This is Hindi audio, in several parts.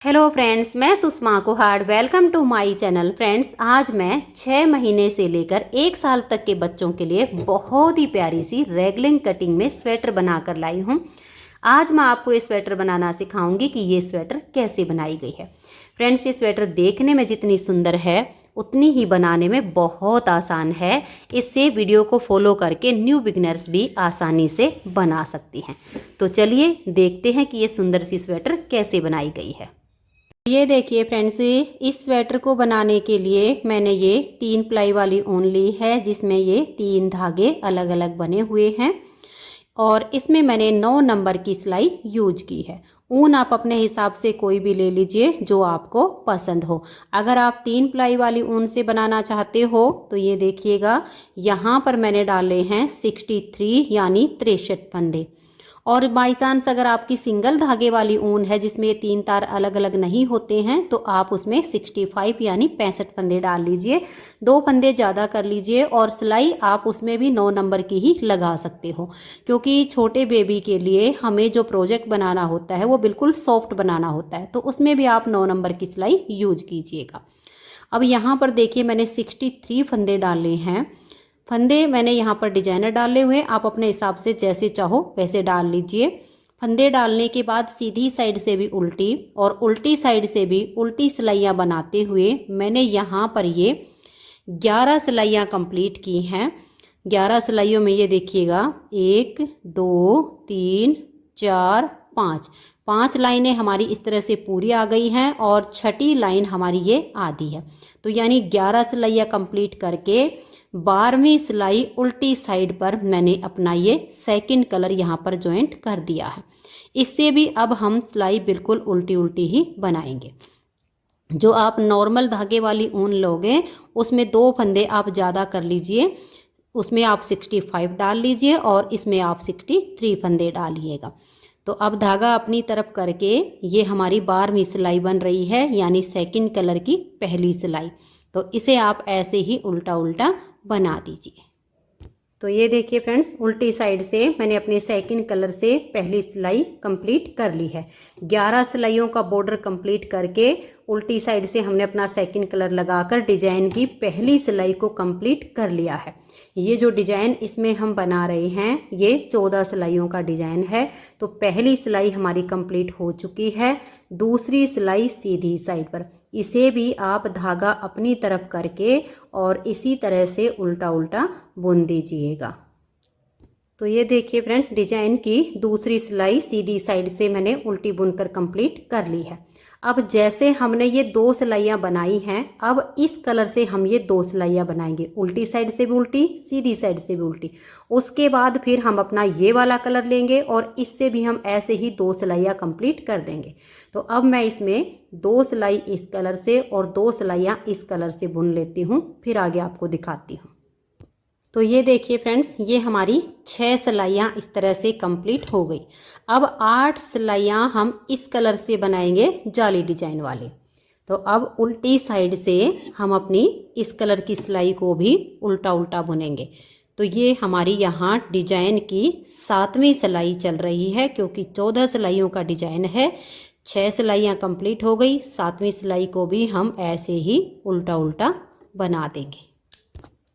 हेलो फ्रेंड्स, मैं Sushma Kuhad. Welcome to my channel. Friends, आज मैं 6 महीने से लेकर 1 साल तक के बच्चों के लिए बहुत ही प्यारी सी रेगलिंग कटिंग में स्वेटर बनाकर लाई हूँ। आज मैं आपको ये स्वेटर बनाना सिखाऊंगी कि ये स्वेटर कैसे बनाई गई है। फ्रेंड्स, ये स्वेटर देखने में जितनी सुंदर है उतनी ही बनाने में बहुत आसान है। इससे वीडियो को फॉलो करके न्यू बिगिनर्स भी आसानी से बना सकती हैं। तो चलिए देखते हैं कि ये सुंदर सी स्वेटर कैसे बनाई गई है। ये देखिए फ्रेंड्स, इस स्वेटर को बनाने के लिए मैंने ये 3 प्लाई वाली ऊन ली है, जिसमें ये 3 धागे अलग अलग बने हुए हैं और इसमें मैंने 9 नंबर की सिलाई यूज की है। ऊन आप अपने हिसाब से कोई भी ले लीजिए जो आपको पसंद हो। अगर आप 3 प्लाई वाली ऊन से बनाना चाहते हो तो ये देखिएगा, यहाँ पर मैंने डाले हैं 63 यानी 63 फंदे। और बाई चांस अगर आपकी सिंगल धागे वाली ऊन है जिसमें ये 3 तार अलग अलग नहीं होते हैं तो आप उसमें 65 यानी 65 फंदे डाल लीजिए। 2 फंदे ज़्यादा कर लीजिए और सिलाई आप उसमें भी 9 नंबर की ही लगा सकते हो, क्योंकि छोटे बेबी के लिए हमें जो प्रोजेक्ट बनाना होता है वो बिल्कुल सॉफ्ट बनाना होता है, तो उसमें भी आप 9 नंबर की सिलाई यूज कीजिएगा। अब यहाँ पर देखिए मैंने 63 फंदे डाले हैं। फंदे मैंने यहाँ पर डिजाइनर डाले हुए, आप अपने हिसाब से जैसे चाहो वैसे डाल लीजिए। फंदे डालने के बाद सीधी साइड से भी उल्टी और उल्टी साइड से भी उल्टी सिलाइयाँ बनाते हुए मैंने यहाँ पर ये 11 सिलाइयाँ कंप्लीट की हैं। 11 सिलाइयों में ये देखिएगा 1 2 3 4 5 5 लाइनें हमारी इस तरह से पूरी आ गई हैं और छठी लाइन हमारी ये आधी है। तो यानी 11 सिलाइयाँ कंप्लीट करके 12वीं सिलाई उल्टी साइड पर मैंने अपना ये सेकंड कलर यहाँ पर ज्वाइंट कर दिया है। इससे भी अब हम सिलाई बिल्कुल उल्टी उल्टी ही बनाएंगे। जो आप नॉर्मल धागे वाली ऊन लोगे उसमें 2 फंदे आप ज़्यादा कर लीजिए, उसमें आप 65 डाल लीजिए और इसमें आप 63 फंदे डालिएगा। तो अब धागा अपनी तरफ करके ये हमारी 12वीं सिलाई बन रही है, यानी सेकंड कलर की पहली सिलाई। तो इसे आप ऐसे ही उल्टा उल्टा बना दीजिए। तो ये देखिए फ्रेंड्स, उल्टी साइड से मैंने अपने सेकंड कलर से पहली सिलाई कंप्लीट कर ली है। 11 सिलाइयों का बॉर्डर कंप्लीट करके उल्टी साइड से हमने अपना सेकंड कलर लगाकर डिजाइन की पहली सिलाई को कंप्लीट कर लिया है। ये जो डिजाइन इसमें हम बना रहे हैं ये 14 सिलाइयों का डिजाइन है। तो पहली सिलाई हमारी कंप्लीट हो चुकी है। दूसरी सिलाई सीधी साइड पर, इसे भी आप धागा अपनी तरफ करके और इसी तरह से उल्टा उल्टा बुन दीजिएगा। तो ये देखिए फ्रेंड, डिजाइन की दूसरी सिलाई सीधी साइड से मैंने उल्टी बुनकर कंप्लीट कर ली है। अब जैसे हमने ये 2 सिलाइयाँ बनाई हैं, अब इस कलर से हम ये 2 सिलाइयाँ बनाएंगे, उल्टी साइड से भी उल्टी सीधी साइड से भी उल्टी। उसके बाद फिर हम अपना ये वाला कलर लेंगे और इससे भी हम ऐसे ही 2 सिलाइयाँ कंप्लीट कर देंगे। तो अब मैं इसमें 2 सिलाई इस कलर से और 2 सिलाइयाँ इस कलर से बुन लेती हूँ, फिर आगे आपको दिखाती हूँ। तो ये देखिए फ्रेंड्स, ये हमारी 6 सिलाइयाँ इस तरह से कंप्लीट हो गई। अब 8 सिलाइयाँ हम इस कलर से बनाएंगे जाली डिजाइन वाले। तो अब उल्टी साइड से हम अपनी इस कलर की सिलाई को भी उल्टा उल्टा बुनेंगे। तो ये हमारी यहाँ डिजाइन की 7वीं सिलाई चल रही है, क्योंकि 14 सिलाइयों का डिजाइन है। 6 सिलाइयाँ कंप्लीट हो गई, 7वीं सिलाई को भी हम ऐसे ही उल्टा उल्टा बना देंगे।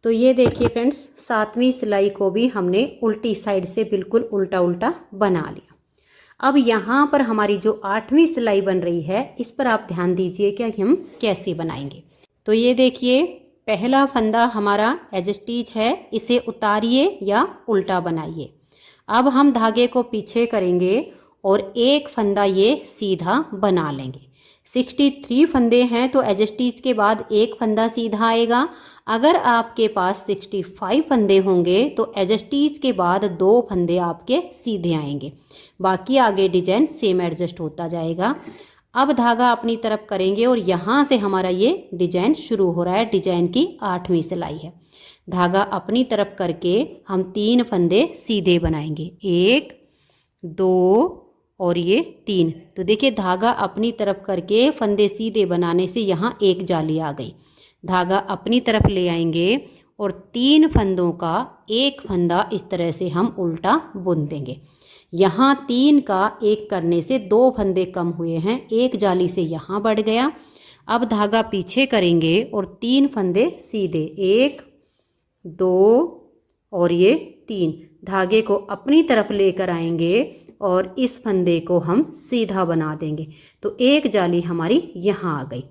तो ये देखिए फ्रेंड्स, 7वीं सिलाई को भी हमने उल्टी साइड से बिल्कुल उल्टा उल्टा बना लिया। अब यहाँ पर हमारी जो 8वीं सिलाई बन रही है इस पर आप ध्यान दीजिए कि हम कैसे बनाएंगे। तो ये देखिए, पहला फंदा हमारा एज स्टिच है, इसे उतारिए या उल्टा बनाइए। अब हम धागे को पीछे करेंगे और एक फंदा ये सीधा बना लेंगे। 63 फंदे हैं तो एज स्टिच के बाद एक फंदा सीधा आएगा। अगर आपके पास 65 फंदे होंगे तो एज स्टिच के बाद 2 फंदे आपके सीधे आएंगे, बाकी आगे डिजाइन सेम एडजस्ट होता जाएगा। अब धागा अपनी तरफ करेंगे और यहाँ से हमारा ये डिजाइन शुरू हो रहा है। डिजाइन की 8वीं सिलाई है। धागा अपनी तरफ करके हम 3 फंदे सीधे बनाएंगे, 1 2 और ये 3। तो देखिए, धागा अपनी तरफ करके फंदे सीधे बनाने से यहाँ एक जाली आ गई। धागा अपनी तरफ ले आएंगे और 3 फंदों का एक फंदा इस तरह से हम उल्टा बुन देंगे। यहाँ 3 का 1 करने से 2 फंदे कम हुए हैं, एक जाली से यहाँ बढ़ गया। अब धागा पीछे करेंगे और 3 फंदे सीधे, 1 2 और ये 3। धागे को अपनी तरफ लेकर आएंगे और इस फंदे को हम सीधा बना देंगे। तो एक जाली हमारी यहाँ आ गई।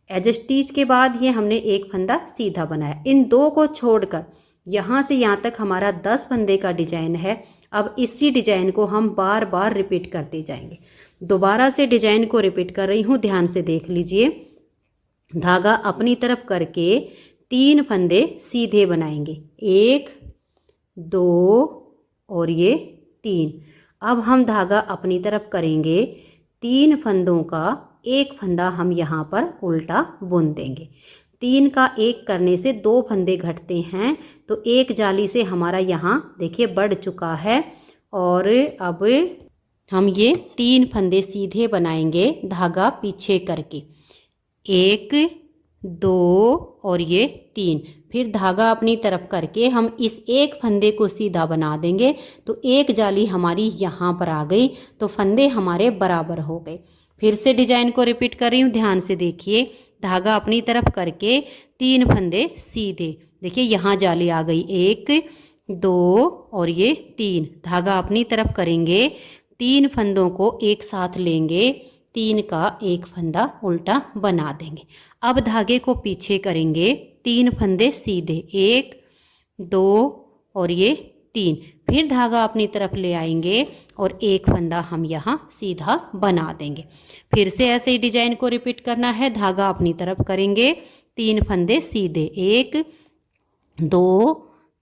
एज स्टिच के बाद ये हमने एक फंदा सीधा बनाया। इन दो को छोड़कर यहाँ से यहाँ तक हमारा 10 फंदे का डिजाइन है। अब इसी डिजाइन को हम बार बार रिपीट करते जाएंगे। दोबारा से डिजाइन को रिपीट कर रही हूँ, ध्यान से देख लीजिए। धागा अपनी तरफ करके 3 फंदे सीधे बनाएंगे, 1 2 और ये 3। अब हम धागा अपनी तरफ करेंगे, 3 फंदों का एक फंदा हम यहाँ पर उल्टा बुन देंगे। 3 का 1 करने से 2 फंदे घटते हैं, तो एक जाली से हमारा यहाँ देखिए बढ़ चुका है। और अब हम ये 3 फंदे सीधे बनाएंगे धागा पीछे करके, 1 2 और ये 3। फिर धागा अपनी तरफ करके हम इस एक फंदे को सीधा बना देंगे। तो एक जाली हमारी यहाँ पर आ गई, तो फंदे हमारे बराबर हो गए। फिर से डिजाइन को रिपीट कर रही हूँ, ध्यान से देखिए। धागा अपनी तरफ करके 3 फंदे सीधे, देखिए यहाँ जाली आ गई, 1 2 और ये 3। धागा अपनी तरफ करेंगे, 3 फंदों को एक साथ लेंगे, 3 का 1 फंदा उल्टा बना देंगे। अब धागे को पीछे करेंगे, 3 फंदे सीधे, 1 2 और ये 3। फिर धागा अपनी तरफ ले आएंगे और एक फंदा हम यहाँ सीधा बना देंगे। फिर से ऐसे ही डिजाइन को रिपीट करना है। धागा अपनी तरफ करेंगे, 3 फंदे सीधे, 1 2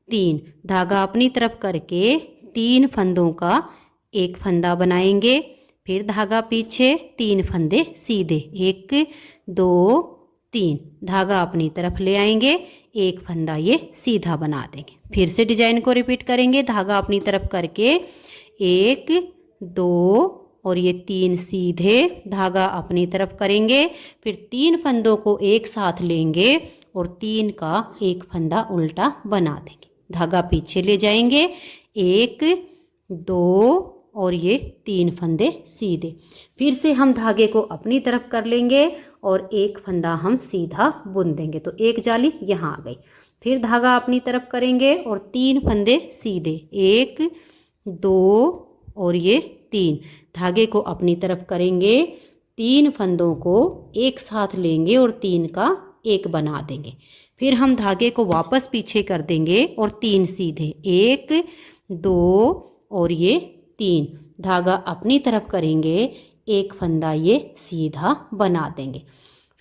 3। धागा अपनी तरफ करके 3 फंदों का एक फंदा बनाएंगे। फिर धागा पीछे, 3 फंदे सीधे, 1 2 3। धागा अपनी तरफ ले आएंगे, एक फंदा ये सीधा बना देंगे। फिर से डिजाइन को रिपीट करेंगे। धागा अपनी तरफ करके 1 2 और ये 3 सीधे, धागा अपनी तरफ करेंगे। फिर 3 फंदों को एक साथ लेंगे और 3 का 1 फंदा उल्टा बना देंगे। धागा पीछे ले जाएंगे, 1 2 और ये 3 फंदे सीधे। फिर से हम धागे को अपनी तरफ कर लेंगे और एक फंदा हम सीधा बुन देंगे। तो एक जाली यहाँ आ गई। फिर धागा अपनी तरफ करेंगे और 3 फंदे सीधे, 1 2 और ये 3। धागे को अपनी तरफ करेंगे, 3 फंदों को एक साथ लेंगे और 3 का 1 बना देंगे। फिर हम धागे को वापस पीछे कर देंगे और 3 सीधे, 1 2 और ये 3। धागा अपनी तरफ करेंगे, एक फंदा ये सीधा बना देंगे।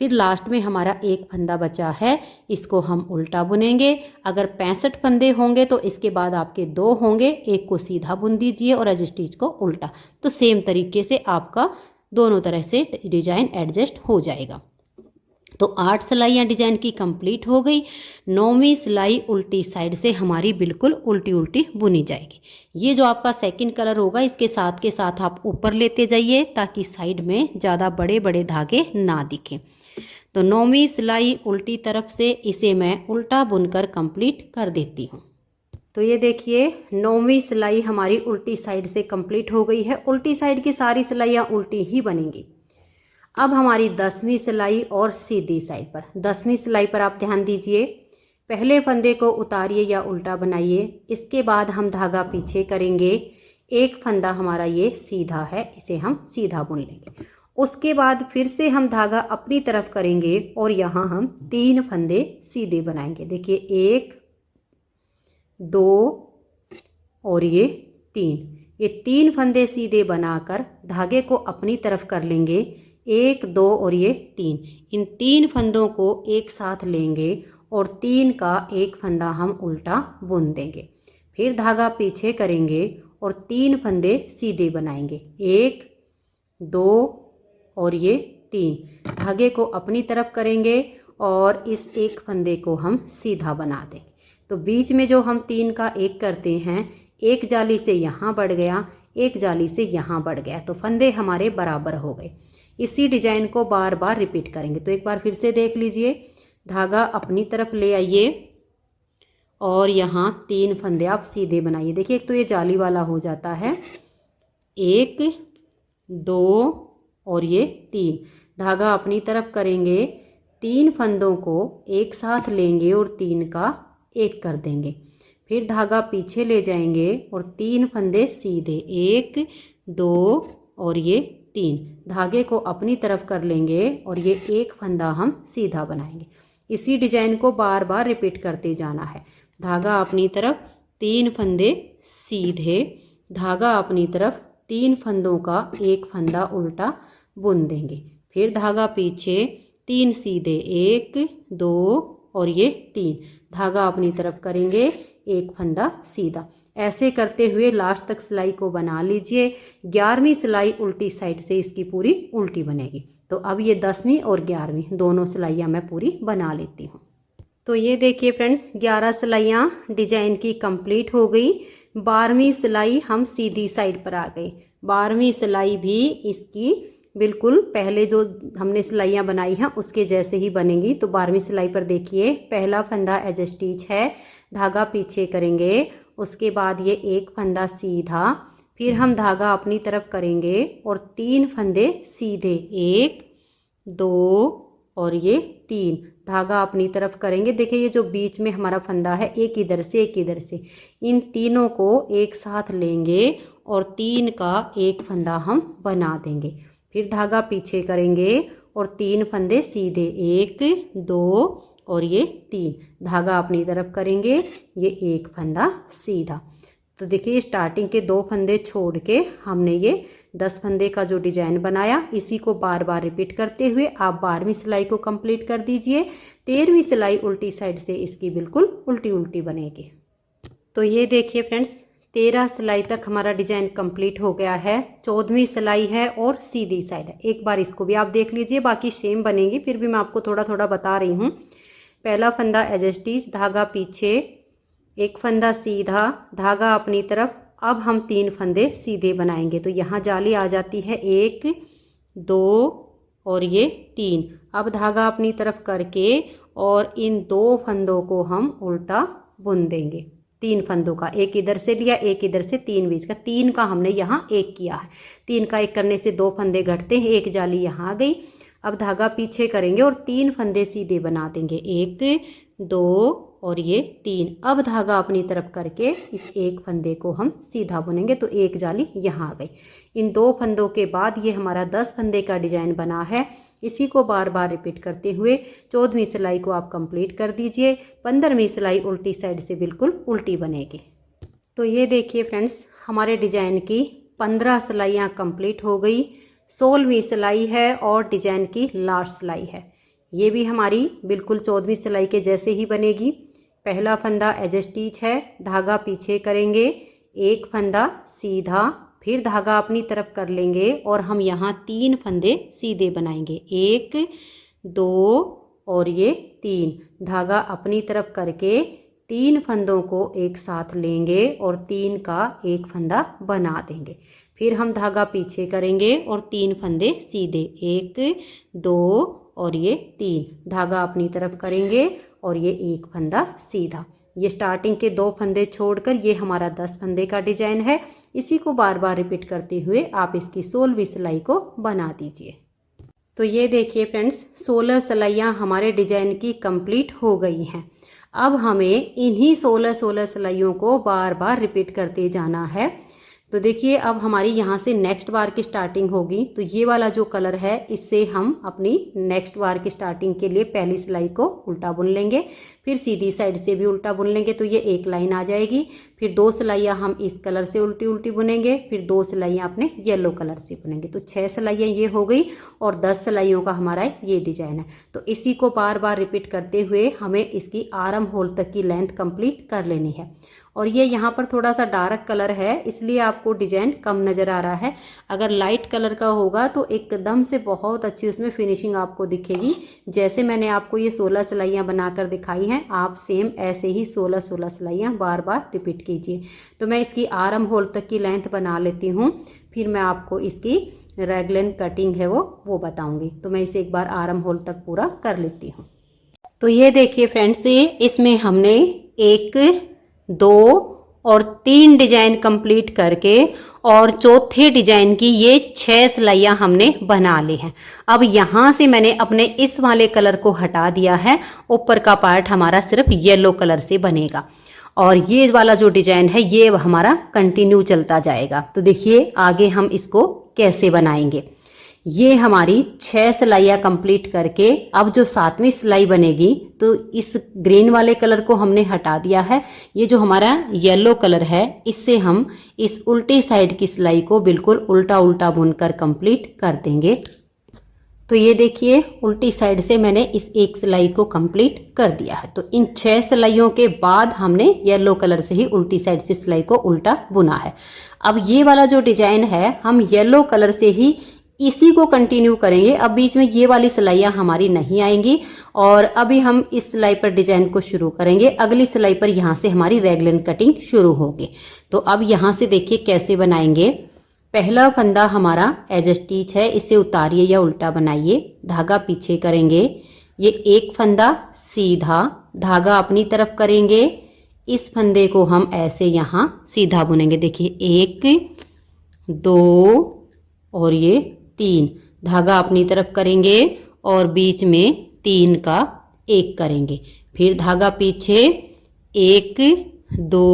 फिर लास्ट में हमारा एक फंदा बचा है, इसको हम उल्टा बुनेंगे। अगर 65 फंदे होंगे तो इसके बाद आपके 2 होंगे, एक को सीधा बुन दीजिए और एज स्टिच को उल्टा। तो सेम तरीके से आपका दोनों तरह से डिजाइन एडजस्ट हो जाएगा। तो 8 सिलाइयाँ डिजाइन की कंप्लीट हो गई। 9वीं सिलाई उल्टी साइड से हमारी बिल्कुल उल्टी उल्टी बुनी जाएगी। ये जो आपका सेकंड कलर होगा, इसके साथ के साथ आप ऊपर लेते जाइए ताकि साइड में ज़्यादा बड़े बड़े धागे ना दिखें। तो 9वीं सिलाई उल्टी तरफ से इसे मैं उल्टा बुनकर कंप्लीट कर देती हूँ। तो ये देखिए 9वीं सिलाई हमारी उल्टी साइड से कंप्लीट हो गई है। उल्टी साइड की सारी सिलाइयाँ उल्टी ही बनेंगी। अब हमारी 10वीं सिलाई और सीधी साइड पर, 10वीं सिलाई पर आप ध्यान दीजिए। पहले फंदे को उतारिए या उल्टा बनाइए। इसके बाद हम धागा पीछे करेंगे, एक फंदा हमारा ये सीधा है, इसे हम सीधा बुन लेंगे। उसके बाद फिर से हम धागा अपनी तरफ करेंगे और यहाँ हम 3 फंदे सीधे बनाएंगे। देखिए 1 2 और ये 3। ये 3 फंदे सीधे बनाकर धागे को अपनी तरफ कर लेंगे, 1 2 और ये 3। इन 3 फंदों को एक साथ लेंगे और 3 का 1 फंदा हम उल्टा बुन देंगे। फिर धागा पीछे करेंगे और 3 फंदे सीधे बनाएंगे, 1 2 और ये 3। धागे को अपनी तरफ करेंगे और इस एक फंदे को हम सीधा बना देंगे। तो बीच में जो हम 3 का 1 करते हैं, एक जाली से यहाँ बढ़ गया, एक जाली से यहाँ बढ़ गया, तो फंदे हमारे बराबर हो गए। इसी डिजाइन को बार बार रिपीट करेंगे। तो एक बार फिर से देख लीजिए। धागा अपनी तरफ ले आइए और यहाँ 3 फंदे आप सीधे बनाइए। देखिए एक तो ये जाली वाला हो जाता है, 1 2 और ये 3। धागा अपनी तरफ करेंगे, 3 फंदों को एक साथ लेंगे और 3 का एक कर देंगे। फिर धागा पीछे ले जाएंगे और 3 फंदे सीधे, 1 2 और ये 3। धागे को अपनी तरफ कर लेंगे और ये एक फंदा हम सीधा बनाएंगे। इसी डिजाइन को बार बार रिपीट करते जाना है। धागा अपनी तरफ, 3 फंदे सीधे, धागा अपनी तरफ, 3 फंदों का एक फंदा उल्टा बुन देंगे। फिर धागा पीछे, 3 सीधे, 1 2 और ये 3। धागा अपनी तरफ करेंगे, एक फंदा सीधा। ऐसे करते हुए लास्ट तक सिलाई को बना लीजिए। 11वीं सिलाई उल्टी साइड से इसकी पूरी उल्टी बनेगी। तो अब ये 10वीं और 11वीं दोनों सिलाइयाँ मैं पूरी बना लेती हूँ। तो ये देखिए फ्रेंड्स, 11 सिलाइयाँ डिजाइन की कंप्लीट हो गई। 12वीं सिलाई हम सीधी साइड पर आ गई। 12वीं सिलाई भी इसकी बिल्कुल पहले जो हमने सिलाइयाँ बनाई हैं उसके जैसे ही बनेंगी। तो 12वीं सिलाई पर देखिए, पहला फंदा एज स्टिच है, धागा पीछे करेंगे, उसके बाद ये एक फंदा सीधा, फिर हम धागा अपनी तरफ करेंगे और 3 फंदे सीधे, 1 2 और ये 3। धागा अपनी तरफ करेंगे। देखिए ये जो बीच में हमारा फंदा है, एक इधर से एक इधर से, इन तीनों को एक साथ लेंगे और 3 का एक फंदा हम बना देंगे। फिर धागा पीछे करेंगे और 3 फंदे सीधे, 1 2 और ये 3। धागा अपनी तरफ करेंगे, ये एक फंदा सीधा। तो देखिए स्टार्टिंग के 2 फंदे छोड़ के हमने ये 10 फंदे का जो डिजाइन बनाया, इसी को बार बार रिपीट करते हुए आप 12वीं सिलाई को कंप्लीट कर दीजिए। 13वीं सिलाई उल्टी साइड से इसकी बिल्कुल उल्टी उल्टी बनेगी। तो ये देखिए फ्रेंड्स, 13 सिलाई तक हमारा डिजाइन कंप्लीट हो गया है। 14वीं सिलाई है और सीधी साइड है। एक बार इसको भी आप देख लीजिए, बाकी सेम बनेगी, फिर भी मैं आपको थोड़ा थोड़ा बता रही हूँ। पहला फंदा एज स्टिच, धागा पीछे, एक फंदा सीधा, धागा अपनी तरफ। अब हम 3 फंदे सीधे बनाएंगे। तो यहाँ जाली आ जाती है, 1 2 और ये 3। अब धागा अपनी तरफ करके और इन 2 फंदों को हम उल्टा बुन देंगे। 3 फंदों का, एक इधर से लिया, एक इधर से, 3 बीच का, 3 का हमने यहाँ एक किया है। 3 का एक करने से 2 फंदे घटते हैं, एक जाली यहाँ आ गई। अब धागा पीछे करेंगे और 3 फंदे सीधे बना देंगे, 1 2 और ये 3। अब धागा अपनी तरफ करके इस एक फंदे को हम सीधा बुनेंगे। तो एक जाली यहाँ आ गई। इन 2 फंदों के बाद ये हमारा 10 फंदे का डिजाइन बना है। इसी को बार बार रिपीट करते हुए 14वीं सिलाई को आप कंप्लीट कर दीजिए। 15वीं सिलाई उल्टी साइड से बिल्कुल उल्टी बनेगी। तो ये देखिए फ्रेंड्स, हमारे डिजाइन की 15 सिलाइयाँ कंप्लीट हो गई। 16वीं सिलाई है और डिजाइन की लास्ट सिलाई है। ये भी हमारी बिल्कुल 14वीं सिलाई के जैसे ही बनेगी। पहला फंदा एज स्टिच है, धागा पीछे करेंगे, एक फंदा सीधा, फिर धागा अपनी तरफ कर लेंगे और हम यहाँ 3 फंदे सीधे बनाएंगे, 1 2 और ये 3। धागा अपनी तरफ करके 3 फंदों को एक साथ लेंगे और 3 का एक फंदा बना देंगे। फिर हम धागा पीछे करेंगे और 3 फंदे सीधे, 1 2 और ये 3। धागा अपनी तरफ करेंगे और ये एक फंदा सीधा। ये स्टार्टिंग के 2 फंदे छोड़कर ये हमारा 10 फंदे का डिजाइन है। इसी को बार बार रिपीट करते हुए आप इसकी 16वीं सिलाई को बना दीजिए। तो ये देखिए फ्रेंड्स, 16 सिलाइयाँ हमारे डिजाइन की कंप्लीट हो गई हैं। अब हमें इन्हीं 16 सिलाइयों को बार बार रिपीट करते जाना है। तो देखिए अब हमारी यहाँ से नेक्स्ट बार की स्टार्टिंग होगी। तो ये वाला जो कलर है, इससे हम अपनी नेक्स्ट बार की स्टार्टिंग के लिए पहली सिलाई को उल्टा बुन लेंगे, फिर सीधी साइड से भी उल्टा बुन लेंगे। तो ये एक लाइन आ जाएगी। फिर 2 सिलाइयाँ हम इस कलर से उल्टी उल्टी बुनेंगे, फिर 2 सिलाइयाँ अपने येलो कलर से बुनेंगे। तो 6 सिलाइयाँ ये हो गई और 10 सिलाइयों का हमारा ये डिजाइन है। तो इसी को बार बार रिपीट करते हुए हमें इसकी आर्म होल तक की लेंथ कंप्लीट कर लेनी है। और ये यहाँ पर थोड़ा सा डार्क कलर है, इसलिए आपको डिजाइन कम नज़र आ रहा है। अगर लाइट कलर का होगा तो एकदम से बहुत अच्छी उसमें फिनिशिंग आपको दिखेगी। जैसे मैंने आपको ये 16 सिलाइयाँ बनाकर दिखाई हैं, आप सेम ऐसे ही 16 सिलाइयाँ बार बार रिपीट कीजिए। तो मैं इसकी आर्म होल तक की लेंथ बना लेती हूँ, फिर मैं आपको इसकी रैगलन कटिंग है वो बताऊँगी। तो मैं इसे एक बार आर्म होल तक पूरा कर लेती हूँ। तो ये देखिए फ्रेंड्स, इसमें हमने 1 2 और 3 डिजाइन कंप्लीट करके और चौथे डिजाइन की ये 6 सिलाइयाँ हमने बना ली हैं। अब यहाँ से मैंने अपने इस वाले कलर को हटा दिया है, ऊपर का पार्ट हमारा सिर्फ येलो कलर से बनेगा और ये वाला जो डिजाइन है ये हमारा कंटिन्यू चलता जाएगा। तो देखिए आगे हम इसको कैसे बनाएंगे। ये हमारी 6 सिलाइयाँ कंप्लीट करके अब जो 7वीं सिलाई बनेगी तो इस ग्रीन वाले कलर को हमने हटा दिया है। ये जो हमारा येलो कलर है इससे हम इस उल्टी साइड की सिलाई को बिल्कुल उल्टा उल्टा बुनकर कंप्लीट कर देंगे। तो ये देखिए उल्टी साइड से मैंने इस एक सिलाई को कंप्लीट कर दिया है। तो इन 6 सिलाइयों के बाद हमने येलो कलर से ही उल्टी साइड से सिलाई को उल्टा बुना है। अब ये वाला जो डिजाइन है हम येलो कलर से ही इसी को कंटिन्यू करेंगे। अब बीच में ये वाली सिलाइयाँ हमारी नहीं आएंगी और अभी हम इस सिलाई पर डिजाइन को शुरू करेंगे। अगली सिलाई पर यहाँ से हमारी रैगलन कटिंग शुरू होगी। तो अब यहाँ से देखिए कैसे बनाएंगे। पहला फंदा हमारा एज स्टिच है, इसे उतारिए या उल्टा बनाइए, धागा पीछे करेंगे। ये एक फंदा सीधा, धागा अपनी तरफ करेंगे, इस फंदे को हम ऐसे यहाँ सीधा बुनेंगे। देखिए 1 2 और ये 3, धागा अपनी तरफ करेंगे और बीच में 3 का 1 करेंगे, फिर धागा पीछे 1 2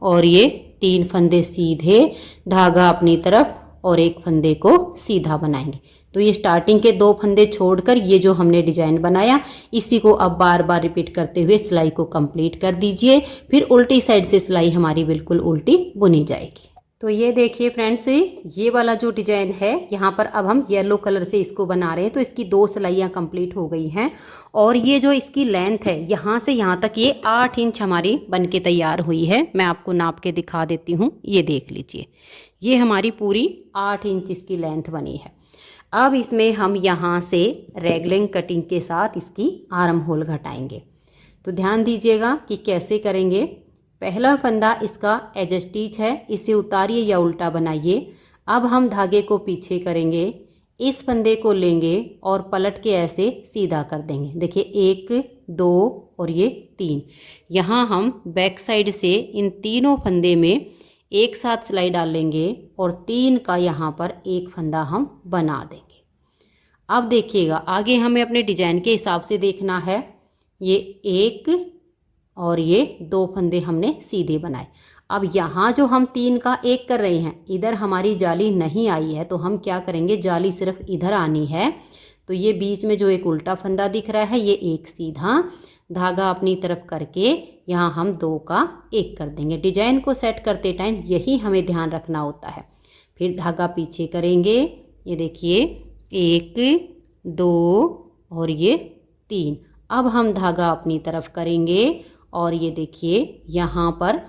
और ये 3 फंदे सीधे, धागा अपनी तरफ और एक फंदे को सीधा बनाएंगे। तो ये स्टार्टिंग के 2 फंदे छोड़कर ये जो हमने डिजाइन बनाया इसी को अब बार बार रिपीट करते हुए सिलाई को कंप्लीट कर दीजिए। फिर उल्टी साइड से सिलाई हमारी बिल्कुल उल्टी बुनी जाएगी। तो ये देखिए फ्रेंड्स, ये वाला जो डिजाइन है यहाँ पर अब हम येलो कलर से इसको बना रहे हैं। तो इसकी 2 सिलाइयाँ कंप्लीट हो गई हैं और ये जो इसकी लेंथ है यहाँ से यहाँ तक ये 8 इंच हमारी बन के तैयार हुई है। मैं आपको नाप के दिखा देती हूँ, ये देख लीजिए, ये हमारी पूरी 8 इंच इसकी लेंथ बनी है। अब इसमें हम यहाँ से रैगलिंग कटिंग के साथ इसकी आर्म होल घटाएंगे। तो ध्यान दीजिएगा कि कैसे करेंगे। पहला फंदा इसका एज स्टिच है, इसे उतारिए या उल्टा बनाइए। अब हम धागे को पीछे करेंगे, इस फंदे को लेंगे और पलट के ऐसे सीधा कर देंगे। देखिए 1 2 और ये 3, यहाँ हम बैक साइड से इन तीनों फंदे में एक साथ सिलाई डाल लेंगे और 3 का यहाँ पर एक फंदा हम बना देंगे। अब देखिएगा आगे हमें अपने डिजाइन के हिसाब से देखना है। ये 1 और ये 2 फंदे हमने सीधे बनाए। अब यहाँ जो हम 3 का 1 कर रहे हैं, इधर हमारी जाली नहीं आई है तो हम क्या करेंगे, जाली सिर्फ इधर आनी है। तो ये बीच में जो एक उल्टा फंदा दिख रहा है ये एक सीधा, धागा अपनी तरफ करके यहाँ हम 2 का 1 कर देंगे। डिजाइन को सेट करते टाइम यही हमें ध्यान रखना होता है। फिर धागा पीछे करेंगे, ये देखिए 1 2 और ये 3। अब हम धागा अपनी तरफ करेंगे और ये देखिए यहाँ पर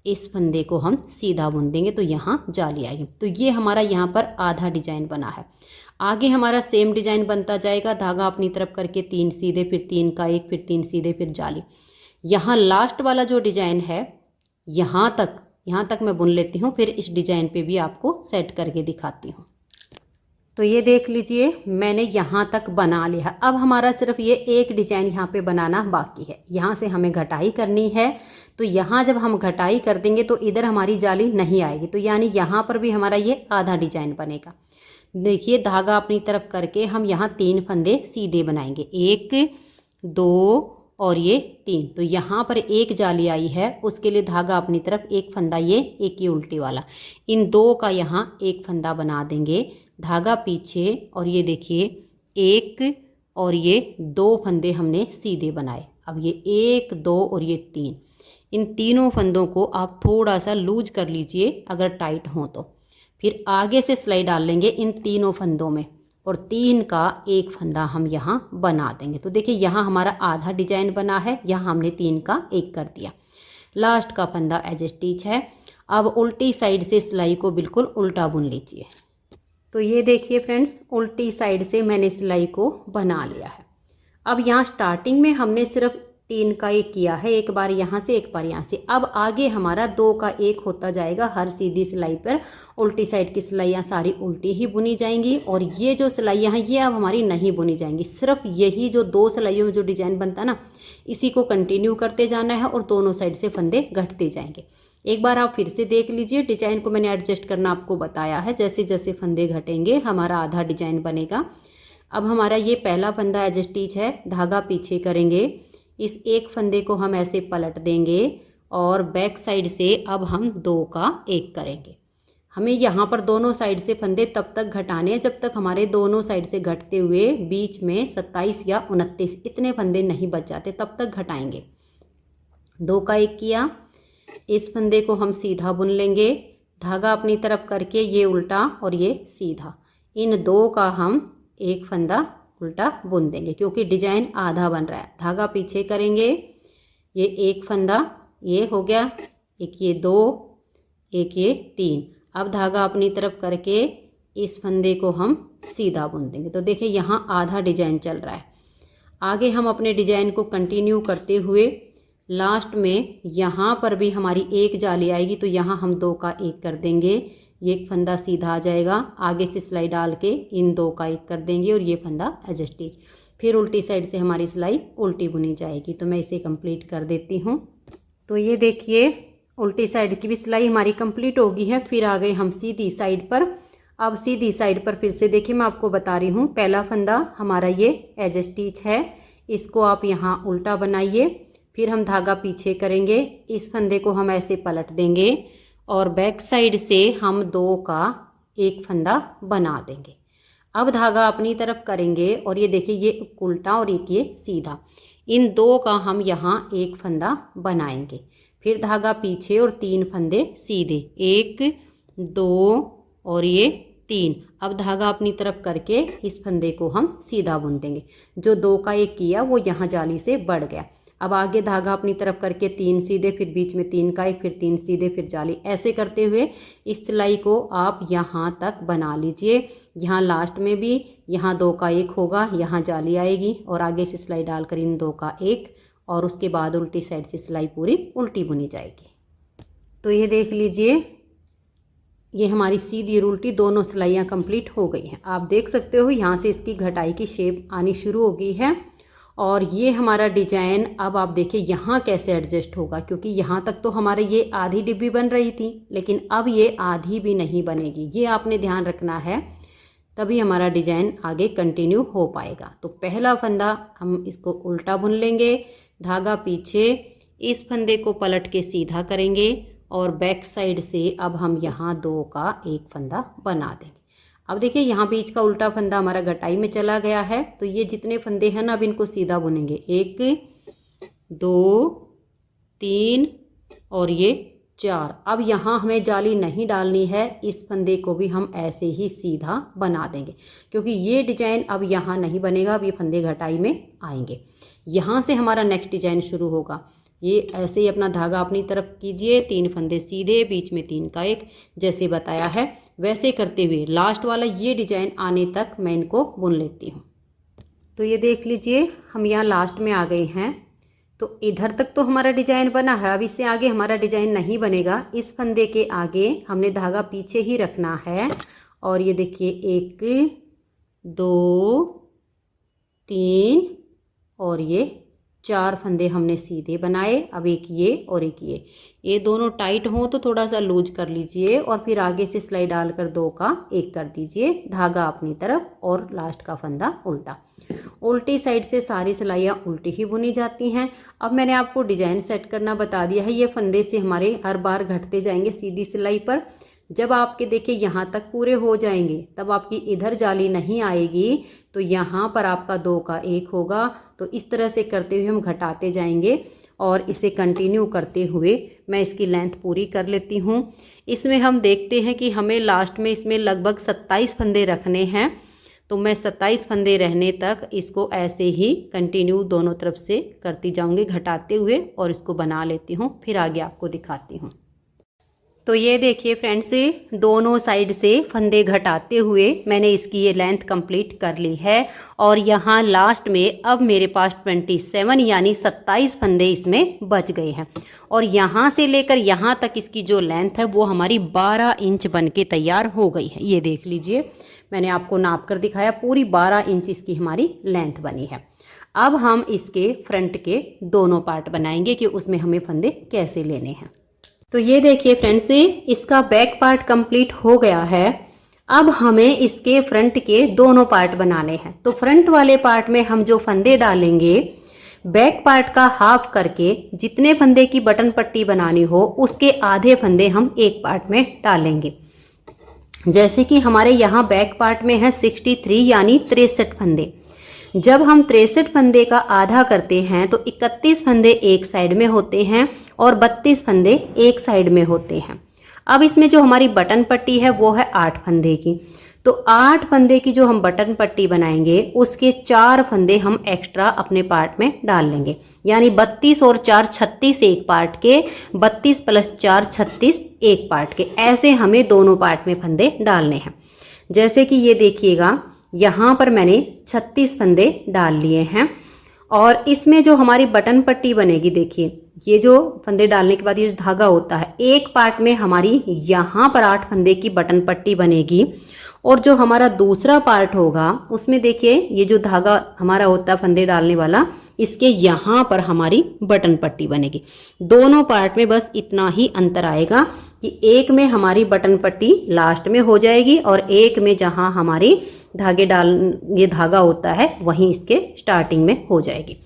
इस फंदे को हम सीधा बुन देंगे तो यहाँ जाली आएगी। तो ये हमारा यहाँ पर आधा डिजाइन बना है। आगे हमारा सेम डिजाइन बनता जाएगा, धागा अपनी तरफ करके 3 सीधे, फिर 3 का 1, फिर 3 सीधे, फिर जाली। यहाँ लास्ट वाला जो डिजाइन है यहाँ तक मैं बुन लेती हूँ, फिर इस डिजाइन पे भी आपको सेट करके दिखाती हूँ। तो ये देख लीजिए मैंने यहाँ तक बना लिया। अब हमारा सिर्फ ये एक डिजाइन यहाँ पे बनाना बाकी है। यहाँ से हमें घटाई करनी है। तो यहाँ जब हम घटाई कर देंगे तो इधर हमारी जाली नहीं आएगी, तो यानी यहाँ पर भी हमारा ये आधा डिजाइन बनेगा। देखिए धागा अपनी तरफ करके हम यहाँ 3 फंदे सीधे बनाएंगे, 1 2 और ये 3। तो यहाँ पर एक जाली आई है, उसके लिए धागा अपनी तरफ एक फंदा, ये एक ही उल्टी वाला, इन 2 का यहाँ एक फंदा बना देंगे, धागा पीछे और ये देखिए 1 और ये 2 फंदे हमने सीधे बनाए। अब ये 1 2 और ये 3, इन तीनों फंदों को आप थोड़ा सा लूज कर लीजिए अगर टाइट हो तो। फिर आगे से सिलाई डाल लेंगे इन तीनों फंदों में और 3 का एक फंदा हम यहाँ बना देंगे। तो देखिए यहाँ हमारा आधा डिजाइन बना है, यहाँ हमने 3 का 1 कर दिया। लास्ट का फंदा एज स्टिच है। अब उल्टी साइड से सिलाई को बिल्कुल उल्टा बुन लीजिए। तो ये देखिए फ्रेंड्स, उल्टी साइड से मैंने सिलाई को बना लिया है। अब यहाँ स्टार्टिंग में हमने सिर्फ 3 का 1 किया है, एक बार यहाँ से एक बार यहाँ से। अब आगे हमारा 2 का 1 होता जाएगा हर सीधी सिलाई पर। उल्टी साइड की सिलाइयाँ सारी उल्टी ही बुनी जाएंगी और ये जो सिलाइयाँ हैं ये अब हमारी नहीं बुनी जाएंगी। सिर्फ यही जो 2 सिलाइयों में जो डिजाइन बनता है ना, इसी को कंटिन्यू करते जाना है और दोनों साइड से फंदे घटते जाएंगे। एक बार आप फिर से देख लीजिए, डिजाइन को मैंने एडजस्ट करना आपको बताया है। जैसे जैसे फंदे घटेंगे हमारा आधा डिजाइन बनेगा। अब हमारा ये पहला फंदा एज स्टिच है, धागा पीछे करेंगे, इस एक फंदे को हम ऐसे पलट देंगे और बैक साइड से अब हम 2 का 1 करेंगे। हमें यहाँ पर दोनों साइड से फंदे तब तक घटाने हैं जब तक हमारे दोनों साइड से घटते हुए बीच में 27 या 29 इतने फंदे नहीं बच जाते, तब तक घटाएंगे। 2 का 1 किया, इस फंदे को हम सीधा बुन लेंगे, धागा अपनी तरफ करके ये उल्टा और ये सीधा, इन 2 का हम एक फंदा उल्टा बुन देंगे क्योंकि डिजाइन आधा बन रहा है। धागा पीछे करेंगे, ये एक फंदा ये हो गया, एक ये 2, एक ये 3। अब धागा अपनी तरफ करके इस फंदे को हम सीधा बुन देंगे। तो देखिए यहाँ आधा डिजाइन चल रहा है। आगे हम अपने डिजाइन को कंटिन्यू करते हुए लास्ट में यहाँ पर भी हमारी एक जाली आएगी तो यहाँ हम 2 का 1 कर देंगे, ये एक फंदा सीधा आ जाएगा, आगे से सिलाई डाल के इन 2 का 1 कर देंगे और ये फंदा एज स्टिच। फिर उल्टी साइड से हमारी सिलाई उल्टी बुनी जाएगी। तो मैं इसे कंप्लीट कर देती हूँ। तो ये देखिए उल्टी साइड की भी सिलाई हमारी कंप्लीट हो गई है। फिर आ गए हम सीधी साइड पर। अब सीधी साइड पर फिर से देखिए मैं आपको बता रही हूँ, पहला फंदा हमारा ये एज स्टिच है, इसको आप यहाँ उल्टा बनाइए, फिर हम धागा पीछे करेंगे, इस फंदे को हम ऐसे पलट देंगे और बैक साइड से हम 2 का 1 फंदा बना देंगे। अब धागा अपनी तरफ करेंगे और ये देखिए ये उल्टा और एक ये सीधा, इन 2 का हम यहाँ 1 फंदा बनाएंगे। फिर धागा पीछे और 3 फंदे सीधे, 1 2 और ये 3। अब धागा अपनी तरफ करके इस फंदे को हम सीधा बुन देंगे। जो 2 का 1 किया वो यहाँ जाली से बढ़ गया। अब आगे धागा अपनी तरफ करके 3 सीधे, फिर बीच में 3 का 1, फिर 3 सीधे, फिर जाली, ऐसे करते हुए इस सिलाई को आप यहाँ तक बना लीजिए। यहाँ लास्ट में भी यहाँ 2 का 1 होगा, यहाँ जाली आएगी और आगे से सिलाई डालकर इन 2 का 1 और उसके बाद उल्टी साइड से सिलाई पूरी उल्टी बुनी जाएगी। तो ये देख लीजिए ये हमारी सीधी और उल्टी दोनों सिलाइयाँ कंप्लीट हो गई हैं। आप देख सकते हो यहाँ से इसकी घटाई की शेप आनी शुरू हो गई है। और ये हमारा डिजाइन अब आप देखिए यहाँ कैसे एडजस्ट होगा, क्योंकि यहाँ तक तो हमारे ये आधी डिब्बी बन रही थी, लेकिन अब ये आधी भी नहीं बनेगी। ये आपने ध्यान रखना है, तभी हमारा डिजाइन आगे कंटिन्यू हो पाएगा। तो पहला फंदा हम इसको उल्टा बुन लेंगे, धागा पीछे, इस फंदे को पलट के सीधा करेंगे और बैक साइड से अब हम यहाँ 2 का 1 फंदा बना देंगे। अब देखिए यहाँ बीच का उल्टा फंदा हमारा घटाई में चला गया है, तो ये जितने फंदे हैं ना अब इनको सीधा बुनेंगे, 1 2 3 और ये 4। अब यहाँ हमें जाली नहीं डालनी है, इस फंदे को भी हम ऐसे ही सीधा बना देंगे क्योंकि ये डिजाइन अब यहाँ नहीं बनेगा, अब ये फंदे घटाई में आएंगे। यहाँ से हमारा नेक्स्ट डिजाइन शुरू होगा। ये ऐसे ही अपना धागा अपनी तरफ कीजिए, 3 फंदे सीधे, बीच में 3 का 1, जैसे बताया है वैसे करते हुए लास्ट वाला ये डिजाइन आने तक मैं इनको बुन लेती हूँ। तो ये देख लीजिए हम यहाँ लास्ट में आ गए हैं। तो इधर तक तो हमारा डिजाइन बना है, अब इससे आगे हमारा डिजाइन नहीं बनेगा। इस फंदे के आगे हमने धागा पीछे ही रखना है और ये देखिए 1 2 3 और ये 4 फंदे हमने सीधे बनाए। अब एक ये और एक ये दोनों टाइट हों तो थोड़ा सा लूज कर लीजिए और फिर आगे से सिलाई डालकर 2 का 1 कर दीजिए, धागा अपनी तरफ और लास्ट का फंदा उल्टा। उल्टी साइड से सारी सिलाइयाँ उल्टी ही बुनी जाती हैं। अब मैंने आपको डिजाइन सेट करना बता दिया है। ये फंदे से हमारे हर बार घटते जाएंगे सीधी सिलाई पर। जब आपके देखिए यहाँ तक पूरे हो जाएंगे तब आपकी इधर जाली नहीं आएगी, तो यहाँ पर आपका 2 का 1 होगा। तो इस तरह से करते हुए हम घटाते जाएंगे और इसे कंटिन्यू करते हुए मैं इसकी लेंथ पूरी कर लेती हूँ। इसमें हम देखते हैं कि हमें लास्ट में इसमें लगभग 27 फंदे रखने हैं, तो मैं 27 फंदे रहने तक इसको ऐसे ही कंटिन्यू दोनों तरफ से करती जाऊँगी घटाते हुए और इसको बना लेती हूँ, फिर आगे आपको दिखाती हूँ। तो ये देखिए फ्रेंड्स, दोनों साइड से फंदे घटाते हुए मैंने इसकी ये लेंथ कंप्लीट कर ली है। और यहाँ लास्ट में अब मेरे पास 27 यानी 27 फंदे इसमें बच गए हैं। और यहाँ से लेकर यहाँ तक इसकी जो लेंथ है वो हमारी 12 इंच बन के तैयार हो गई है। ये देख लीजिए, मैंने आपको नाप कर दिखाया, पूरी 12 इंच इसकी हमारी लेंथ बनी है। अब हम इसके फ्रंट के दोनों पार्ट बनाएंगे कि उसमें हमें फंदे कैसे लेने हैं। तो ये देखिए फ्रेंड्स, इसका बैक पार्ट कंप्लीट हो गया है। अब हमें इसके फ्रंट के दोनों पार्ट बनाने हैं। तो फ्रंट वाले पार्ट में हम जो फंदे डालेंगे, बैक पार्ट का हाफ करके जितने फंदे की बटन पट्टी बनानी हो उसके आधे फंदे हम एक पार्ट में डालेंगे। जैसे कि हमारे यहाँ बैक पार्ट में है 63 यानी 63 फंदे। जब हम 63 फंदे का आधा करते हैं तो 31 फंदे एक साइड में होते हैं और 32 फंदे एक साइड में होते हैं। अब इसमें जो हमारी बटन पट्टी है वो है 8 फंदे की। तो 8 फंदे की जो हम बटन पट्टी बनाएंगे उसके 4 फंदे हम एक्स्ट्रा अपने पार्ट में डाल लेंगे, यानी 32 और 4 36 एक पार्ट के, 32 + 4 36 एक पार्ट के। ऐसे हमें दोनों पार्ट में फंदे डालने हैं। जैसे कि ये देखिएगा, यहाँ पर मैंने 36 फंदे डाल लिए हैं। और इसमें जो हमारी बटन पट्टी बनेगी, देखिए ये जो फंदे डालने के बाद ये जो धागा होता है, एक पार्ट में हमारी यहाँ पर 8 फंदे की बटन पट्टी बनेगी। और जो हमारा दूसरा पार्ट होगा उसमें देखिए ये जो धागा हमारा होता है फंदे डालने वाला, इसके यहाँ पर हमारी बटन पट्टी बनेगी। दोनों पार्ट में बस इतना ही अंतर आएगा कि एक में हमारी बटन पट्टी लास्ट में हो जाएगी और एक में जहाँ हमारी ये धागा होता है वहीं इसके स्टार्टिंग में हो जाएगी।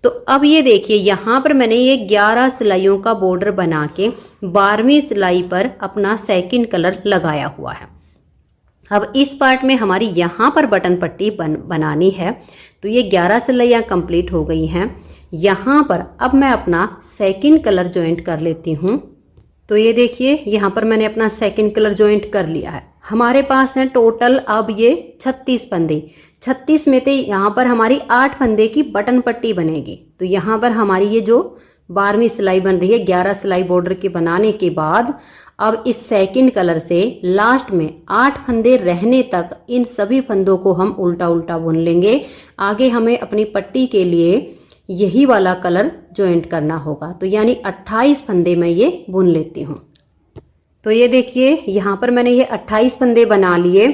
तो अब ये देखिए, यहाँ पर मैंने ये 11 सिलाइयों का बॉर्डर बना के 12वीं सिलाई पर अपना सेकंड कलर लगाया हुआ है। अब इस पार्ट में हमारी यहाँ पर बटन पट्टी बनानी है। तो ये 11 सिलाइयाँ कंप्लीट हो गई हैं। यहाँ पर अब मैं अपना सेकंड कलर ज्वाइंट कर लेती हूँ। तो ये देखिए, यहाँ पर मैंने अपना सेकंड कलर ज्वाइंट कर लिया है। हमारे पास है टोटल अब ये 36 फंदे। 36 में से यहाँ पर हमारी 8 फंदे की बटन पट्टी बनेगी। तो यहाँ पर हमारी ये जो 12वीं सिलाई बन रही है, 11 सिलाई बॉर्डर के बनाने के बाद अब इस सेकंड कलर से लास्ट में 8 फंदे रहने तक इन सभी फंदों को हम उल्टा उल्टा बुन लेंगे। आगे हमें अपनी पट्टी के लिए यही वाला कलर ज्वाइंट करना होगा। तो यानी 28 फंदे मैं ये बुन लेती हूँ। तो ये देखिए, यहाँ पर मैंने ये 28 फंदे बना लिए